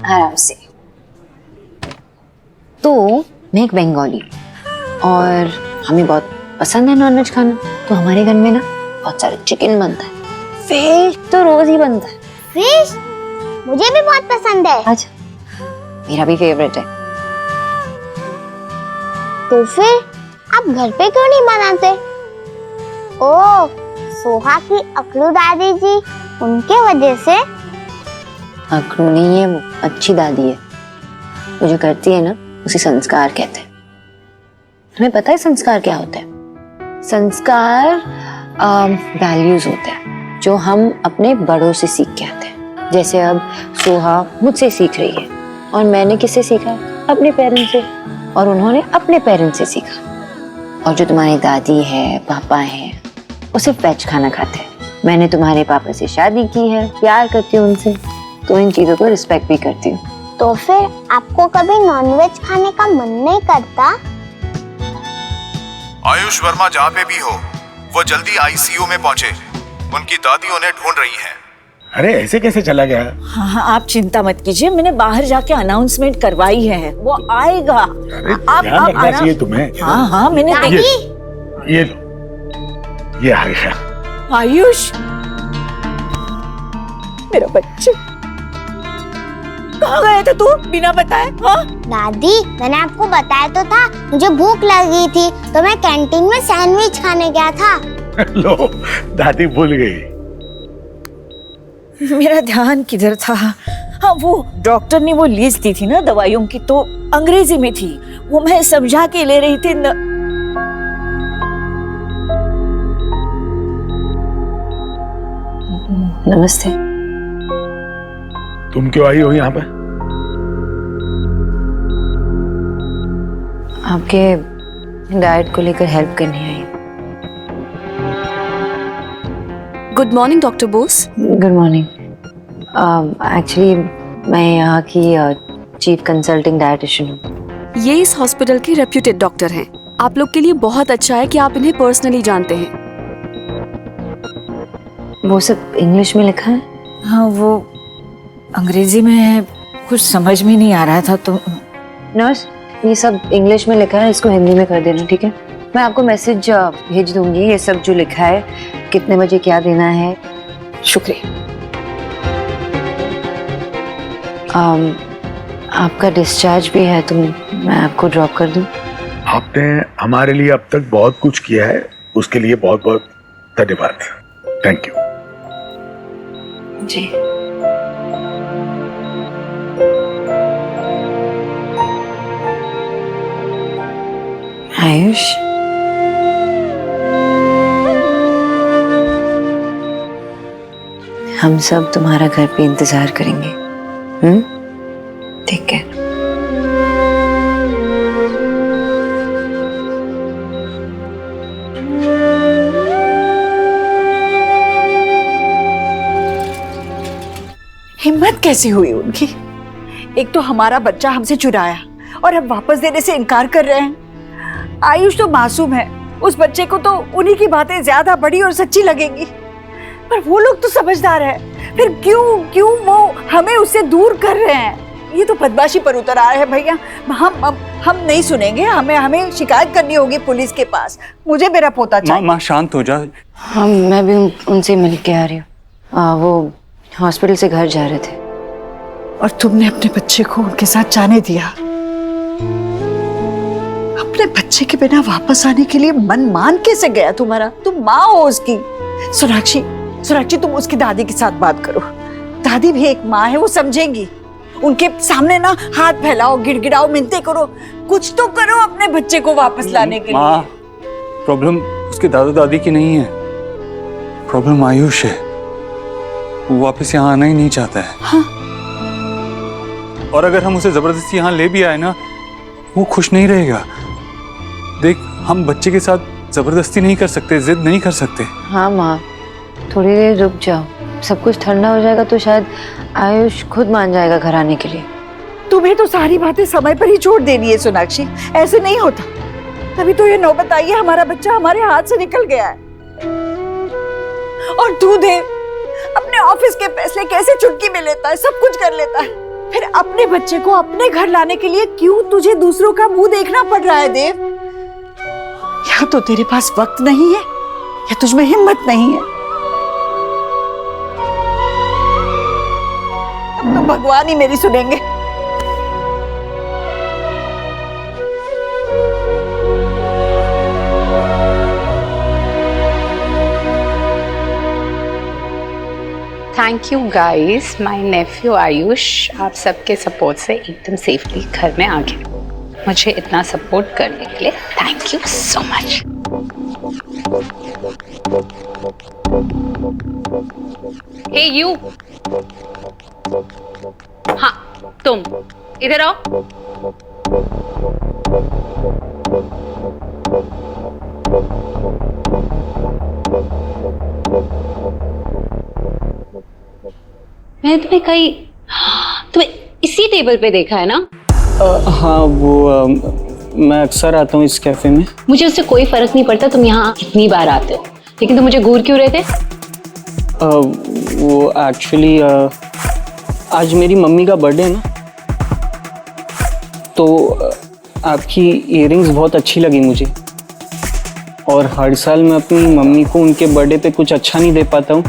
आराम से। तो मैं एक बंगाली और हमें बहुत पसंद है नॉनवेज खाना, तो हमारे घर में ना बहुत सारे चिकन बनता है, फिश तो रोज ही बनता है। फिश मुझे भी बहुत पसंद है। अच्छा, मेरा भी फेवरेट है। तो फिर आप घर पे क्यों नहीं बनाते? ओह, सोहा की अकलू दादी जी, उनके वजह से। अकलू नहीं है वो, अच्छी दादी है। वो जो करती है ना उसे संस्कार कहते हैं। तुम्हें पता है संस्कार क्या होता है? संस्कार वैल्यूज होते हैं जो हम अपने बड़ों से सीख के आते हैं। जैसे अब सोहा मुझसे सीख रही है और मैंने किससे सीखा? अपने पेरेंट्स से, और उन्होंने अपने पेरेंट्स से सीखा। और जो तुम्हारी दादी है, पापा है, वो सिर्फ वेज खाना खाते हैं। मैंने तुम्हारे पापा से शादी की है, प्यार करती हूँ उनसे, तो इन चीजों को रिस्पेक्ट भी करती हूँ। तो फिर आपको कभी नॉनवेज खाने का मन नहीं करता? आयुष वर्मा जहाँ पे भी हो, वो जल्दी आईसीयू में पहुंचे। उनकी दादी उन्हें ढूंढ रही हैं। अरे ऐसे कैसे चला गया? हाँ, आप चिंता मत कीजिए, मैंने बाहर जाके अनाउंसमेंट करवाई है, वो आएगा। आप ध्यान रखना चाहिए तुम्हें। हाँ, मैंने ये आयुष। आयुष, मेरा बच्चा, कहाँ गया था तू बिना बताए? हाँ दादी, मैंने आपको बताया तो था, मुझे भूख लगी थी तो मैं कैंटीन में सैंडविच खाने गया था। लो, दादी भूल गई। मेरा ध्यान किधर था? हाँ, वो डॉक्टर ने वो लिस्ट दी थी ना दवाइयों की, तो अंग्रेजी में थी, वो मैं समझा के ले रही थी। नमस्ते। तुम क्यों आई हो यहाँ पे? आपके डाइट को लेकर हेल्प करनी आई। Good morning doctor Bose. Good morning. Actually मैं यहाँ की चीफ कंसल्टिंग डाइटिशियन हूँ। ये इस हॉस्पिटल के रेप्यूटेड डॉक्टर हैं। आप लोग के लिए बहुत अच्छा है कि आप इन्हें पर्सनली जानते हैं। वो सब इंग्लिश में लिखा है? हाँ, वो अंग्रेजी में है, कुछ समझ में नहीं आ रहा था। तो नर्स, ये सब इंग्लिश में लिखा है, इसको हिंदी में कर देना, ठीक है? मैं आपको मैसेज भेज दूंगी, ये सब जो लिखा है, कितने बजे क्या देना है। शुक्रिया। आपका डिस्चार्ज भी है, तो मैं आपको ड्रॉप कर दूं? आपने हमारे लिए अब तक बहुत कुछ किया है, उसके लिए बहुत बहुत धन्यवाद। Thank you. जी। आयुष, हम सब तुम्हारा घर पे इंतजार करेंगे। ठीक है? हिम्मत कैसी हुई उनकी? एक तो हमारा बच्चा हमसे चुराया और अब वापस देने से इनकार कर रहे हैं। आयुष तो मासूम है, उस बच्चे को तो उन्हीं की बातें ज्यादा बड़ी और सच्ची लगेंगी, पर वो लोग तो समझदार है, फिर क्यों वो हमें उससे दूर कर रहे हैं? ये तो बदमाशी पर उतर आए हैं भैया। हम नहीं सुनेंगे, हमें शिकायत करनी होगी पुलिस के पास। मुझे मेरा पोता चाहिए। माँ शांत हो जा। हाँ, मैं भी उनसे मिल के आ रही हूँ। वो हॉस्पिटल से घर जा रहे थे। और तुमने अपने बच्चे को उनके साथ जाने दिया? अपने बच्चे के बिना वापस आने के लिए मन मान कैसे गया तुम्हारा? तुम माँ हो उसकी। सोनाक्षी तुम उसकी दादी के साथ बात करो। दादी भी एक माँ है, वो समझेंगी। उनके सामने ना हाथ फैलाओ, गिड़गिड़ाओ, मिन्नतें करो, कुछ तो करो अपने बच्चे को वापस लाने के लिए। प्रॉब्लम उसके दादा दादी की नहीं है, प्रॉब्लम आयुष है। वो वापस यहाँ आना ही नहीं चाहता है। हाँ? और अगर हम उसे जबरदस्ती यहाँ ले भी आए ना, वो खुश नहीं रहेगा। देख, हम बच्चे के साथ जबरदस्ती नहीं कर सकते, जिद नहीं कर सकते। हाँ माँ, थोड़ी देर रुक जाओ, सब कुछ ठंडा हो जाएगा तो शायद आयुष खुद मान जाएगा घर आने के लिए। तुम्हें तो सारी बातें समय पर ही छोड़ देनी है सोनाक्षी, ऐसे नहीं होता। तभी तो ये नौबत आई है, हमारा बच्चा हमारे हाथ से निकल गया है। और तू देव अपने ऑफिस के फैसले कैसे चुटकी में लेता है, सब कुछ कर लेता है, फिर अपने बच्चे को अपने घर लाने के लिए क्यों तुझे दूसरों का मुंह देखना पड़ रहा है देव? या तो तेरे पास वक्त नहीं है या तुझमें हिम्मत नहीं है। अब तो भगवान ही मेरी सुनेंगे। Thank you guys, my Neiphiu Ayush आप सबके सपोर्ट से एकदम सेफली घर में आ गया। मुझे इतना सपोर्ट करने के लिए thank you so much. Hey you, हाँ तुम इधर आओ। मैंने तुम्हें इसी टेबल पे देखा है ना? हाँ, वो मैं अक्सर आता हूँ इस कैफे में। मुझे उससे कोई फर्क नहीं पड़ता तुम यहाँ कितनी बार आते हो, लेकिन तुम मुझे घूर क्यों रहे थे? वो एक्चुअली आज मेरी मम्मी का बर्थडे है ना, तो आपकी इयररिंग्स बहुत अच्छी लगी मुझे। और हर साल मैं अपनी मम्मी को उनके बर्थडे पे कुछ अच्छा नहीं दे पाता हूँ,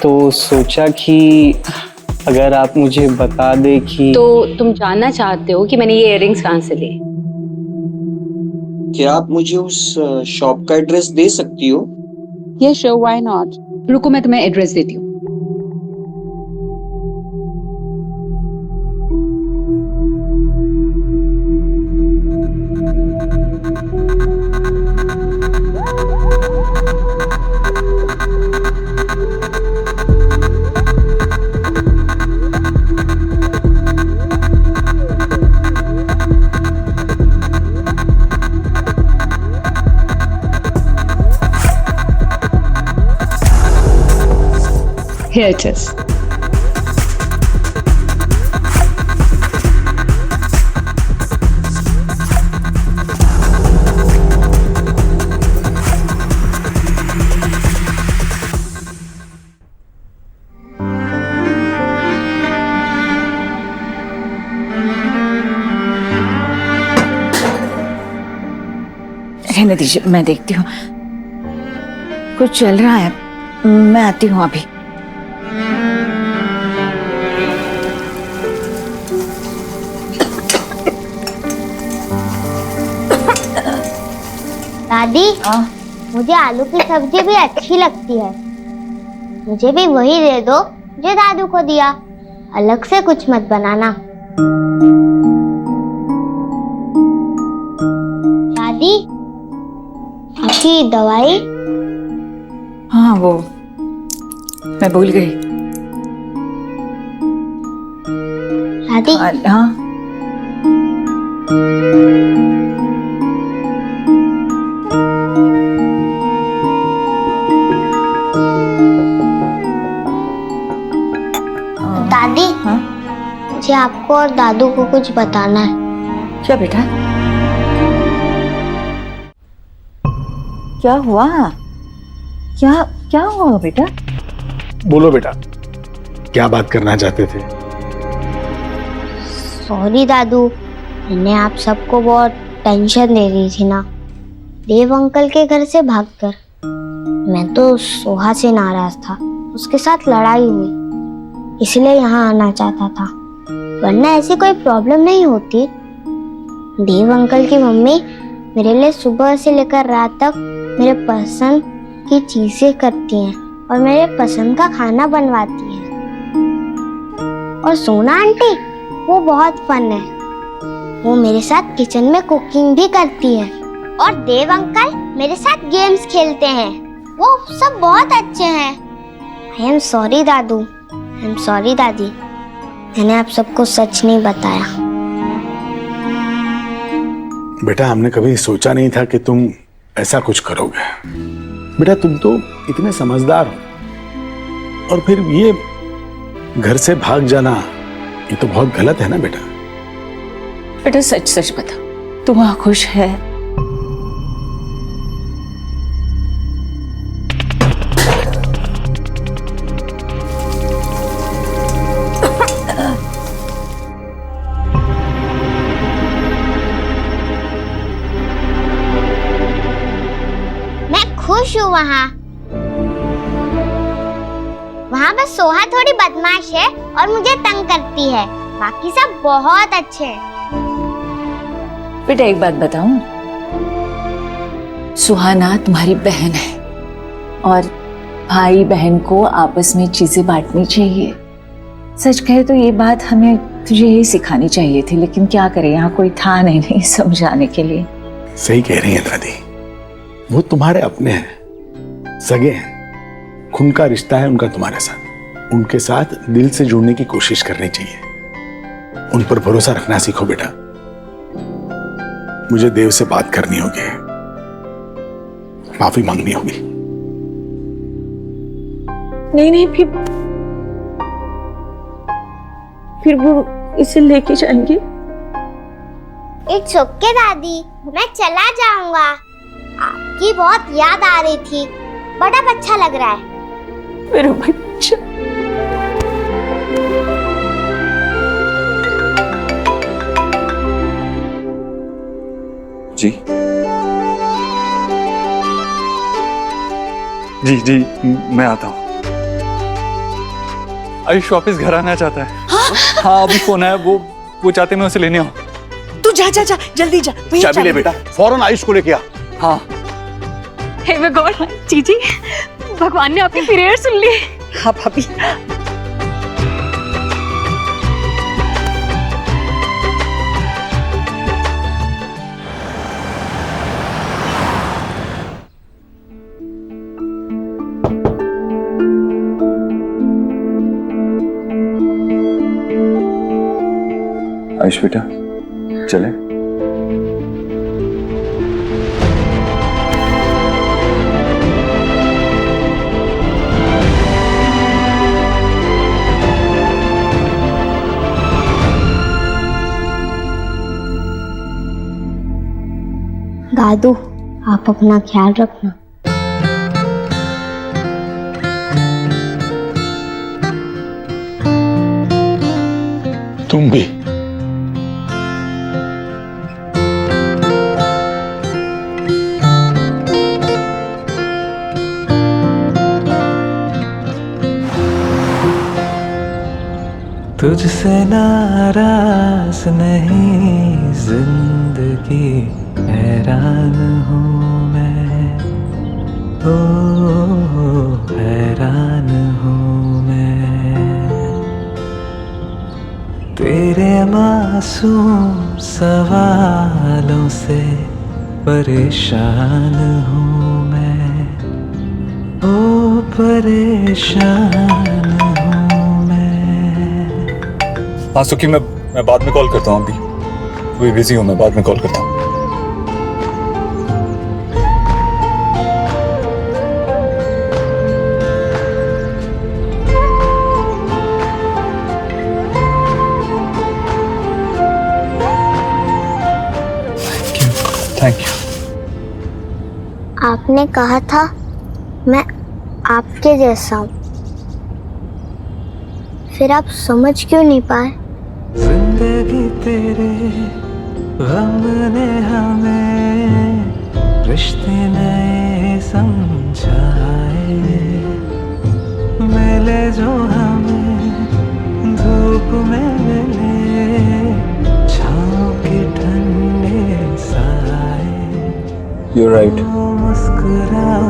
तो सोचा कि अगर आप मुझे बता दे कि। तो तुम जानना चाहते हो कि मैंने ये इयररिंग्स कहाँ से लिए? क्या आप मुझे उस शॉप का एड्रेस दे सकती हो? ये श्योर, व्हाई नॉट। रुको मैं तुम्हें एड्रेस देती हूँ। Here it is. रहने दीजिए, मैं देखती हूँ। कुछ चल रहा है, मैं आती हूँ अभी। दादी, मुझे आलू की सब्जी भी अच्छी लगती है। मुझे भी वही दे दो जो दादू को दिया, अलग से कुछ मत बनाना। दादी, आपकी दवाई? हाँ, वो मैं भूल गई। दादी, हाँ, दादी, मुझे आपको और दादू को कुछ बताना है। क्या बेटा? क्या हुआ? क्या क्या हुआ बेटा? बोलो बेटा, क्या बात करना चाहते थे? सॉरी दादू, मैंने आप सबको बहुत टेंशन दे रही थी ना, देव अंकल के घर से भागकर। मैं तो सोहा से नाराज था, उसके साथ लड़ाई हुई, इसलिए यहाँ आना चाहता था, वरना ऐसी कोई प्रॉब्लम नहीं होती। देव अंकल की मम्मी मेरे लिए सुबह से लेकर रात तक मेरे पसंद की चीजें करती हैं और मेरे पसंद का खाना बनवाती हैं। और सोना आंटी, वो बहुत फन है, वो मेरे साथ किचन में कुकिंग भी करती है। और देव अंकल मेरे साथ गेम्स खेलते हैं, वो सब बहुत अच्छे हैं। I am sorry Dadu, I am sorry दादी, मैंने आप सबको सच नहीं बताया। बेटा, हमने कभी सोचा नहीं था कि तुम ऐसा कुछ करोगे। बेटा, तुम तो इतने समझदार हो, और फिर ये घर से भाग जाना, ये तो बहुत गलत है ना बेटा। बेटा सच सच बता, तू वहां खुश है? मैं खुश हूँ वहाँ बस सोहा थोड़ी बदमाश है और मुझे तंग करती है, बाकी सब बहुत अच्छे हैं। बेटा एक बात बताऊं, सुहाना तुम्हारी बहन है और भाई बहन को आपस में चीजें बांटनी चाहिए। सच कहे तो ये बात हमें तुझे यही सिखानी चाहिए थी, लेकिन क्या करें, यहाँ कोई था नहीं समझाने के लिए। सही कह रही है दादी, वो तुम्हारे अपने हैं, सगे हैं, खून का रिश्ता है उनका तुम्हारे साथ। उनके साथ दिल से जुड़ने की कोशिश करनी चाहिए, उन पर भरोसा रखना सीखो बेटा। मुझे देव से बात करनी होगी, माफी मांगनी होगी। नहीं फिर वो इसे लेके जाएंगे। इट्स ओके दादी, मैं चला जाऊंगा। आपकी बहुत याद आ रही थी, बड़ा अच्छा लग रहा है। मेरा बच्चा। जी जी जी, मैं आता हूँ। आयुष वापस घर आना चाहता है। हाँ अभी फोन आया, वो चाहते मैं उसे लेने आऊँ। तू जा जा जा, जल्दी जा। चाबी ले बेटा, फौरन आयुष को लेके आ। हाँ। हे माय गॉड, जीजी, भगवान ने आपकी प्रेयर सुन ली। हाँ भाभी। आयुष बेटा, चले? दादू, आप अपना ख्याल रखना। तुम भी। तुझसे नाराज नहीं जिंदगी, हैरान हूँ मैं, ओ हैरान हूँ मैं, तेरे मासूम सवालों से परेशान हूँ मैं, ओ परेशान हूँ मैं। हाँ सुखी, मैं बाद में कॉल करता हूँ, अभी अभी बिजी हूँ, मैं बाद में कॉल करता हूँ। Thank you. आपने कहा था मैं आपके जैसा हूँ, फिर आप समझ क्यों नहीं पाए? जिंदगी तेरे गम ने हमें रिश्ते नए समझाए, मिले जो हमें धूप में मिले छाँव के ठंडे साए। You're right. मुस्कुराओ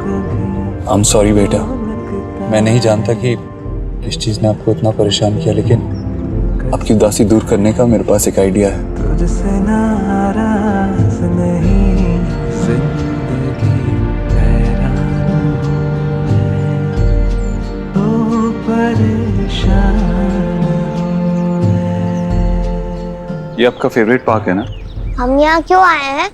कभी। I'm sorry बेटा, मैं नहीं जानता कि इस चीज ने आपको इतना परेशान किया, लेकिन आपकी उदासी दूर करने का मेरे पास एक आइडिया है। तुझसे नाराज नहीं जिंदगी हैरान हूँ, परेशान हूँ मैं। ये आपका फेवरेट पार्क है ना? हम यहाँ क्यों आए हैं?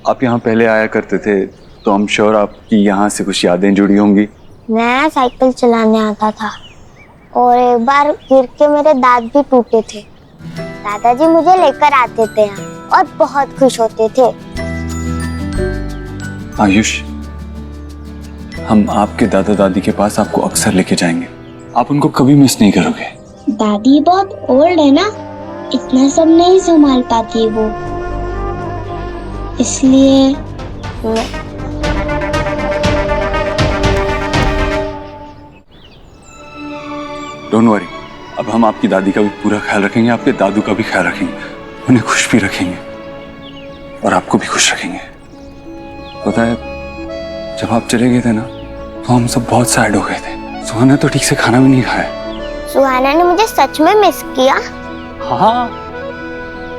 आप यहाँ पहले आया करते थे, तो हम श्योर आपकी यहाँ से कुछ यादें जुड़ी होंगी। मैं साइकिल चलाने आता था और एक बार गिर के मेरे दांत भी टूटे थे। दादाजी मुझे लेकर आते थे यहाँ और बहुत खुश होते थे। आयुष, हम आपके दादा दादी के पास आपको अक्सर लेके जाएंगे, आप उनको कभी मिस नहीं करोगे। दादी बहुत ओल्ड है ना, इतना सब नहीं संभाल पाती वो, इसलिए डोंट वरी, अब हम आपकी दादी का भी पूरा ख्याल रखेंगे, आपके दादू का भी ख्याल रखेंगे, उन्हें खुश भी रखेंगे और आपको भी खुश रखेंगे। पता है, जब आप चले गए थे ना, तो हम सब बहुत सैड हो गए थे। सुहाना तो ठीक से खाना भी नहीं खाया। सुहाना ने मुझे सच में मिस किया। हाँ,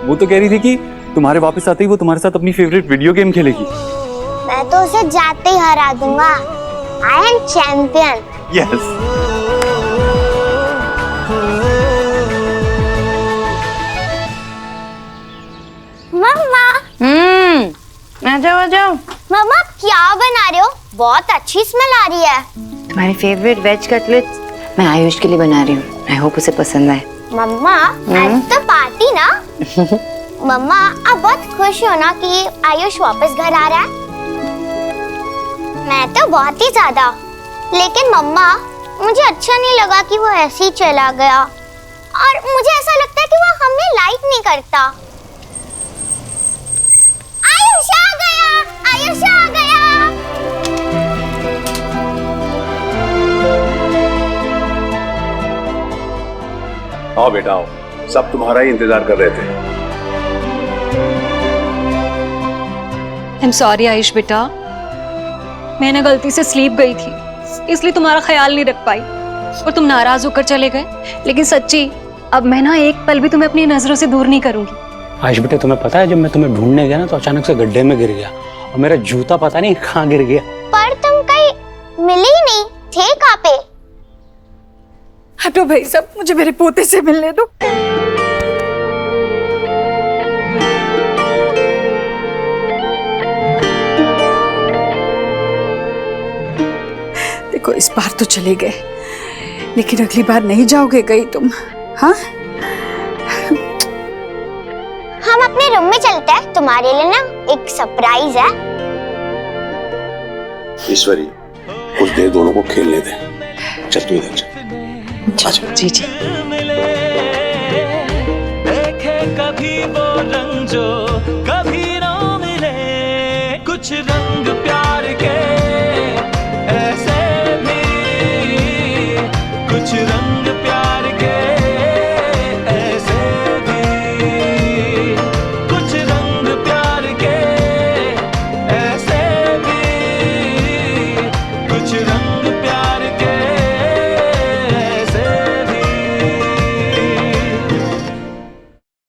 वो तो कह रही थी कि तुम्हारे वापस आते ही वो तुम्हारे साथ अपनी फेवरेट वीडियो गेम खेलेगी। मैं तो उसे जाते ही हरा दूंगा। I am champion. यस। मम्मा। आ जाओ आ जाओ। मम्मा आप क्या बना रहे हो? बहुत अच्छी स्मेल आ रही है। तुम्हारी फेवरेट वेज कटलेट्स मैं आयुष के लिए बना रही हूँ। आई होप उसे पसंद आए। मम्मा आज तो पार्टी ना? मम्मा आप बहुत खुश हो ना कि आयुष वापस घर आ रहा है? मैं तो बहुत ही ज्यादा। लेकिन मम्मा मुझे अच्छा नहीं लगा कि वो ऐसे ही चला गया, और मुझे ऐसा लगता है कि वो हमें लाइक नहीं करता। आयुष आ गया, आयुष आ गया। आओ बेटा आओ, सब तुम्हारा ही इंतजार कर रहे थे। I'm sorry आयुष बेटा, मैं ना गलती से स्लीप गई थी, इसलिए तुम्हारा ख्याल नहीं रख पाई और तुम नाराज होकर चले गए। लेकिन सच्ची, अब मैं ना एक पल भी तुम्हें अपनी नजरों से दूर नहीं करूंगी। आयुष बेटे, तुम्हें पता है जब मैं तुम्हें ढूंढने गया ना, तो अचानक से गड्ढे में गिर गया और मेरा जूता पता नहीं कहाँ गिर गया। पर तुम कहीं मिले ही नहीं थे, कहाँ पे? हटो भाई साहब, मुझे मेरे पोते से मिलने दो। देखो, इस बार तो चले गए, लेकिन अगली बार नहीं जाओगे गई तुम? हाँ, हम अपने रूम में चलते हैं, तुम्हारे लिए ना एक सरप्राइज है। ईश्वरी, कुछ देर दोनों को खेलने दे। चल तू इधर चल। जी जी। देखे कभी वो रंग जो कभी ना मिले, कुछ रंग प्यार के ऐसे भी, कुछ रंग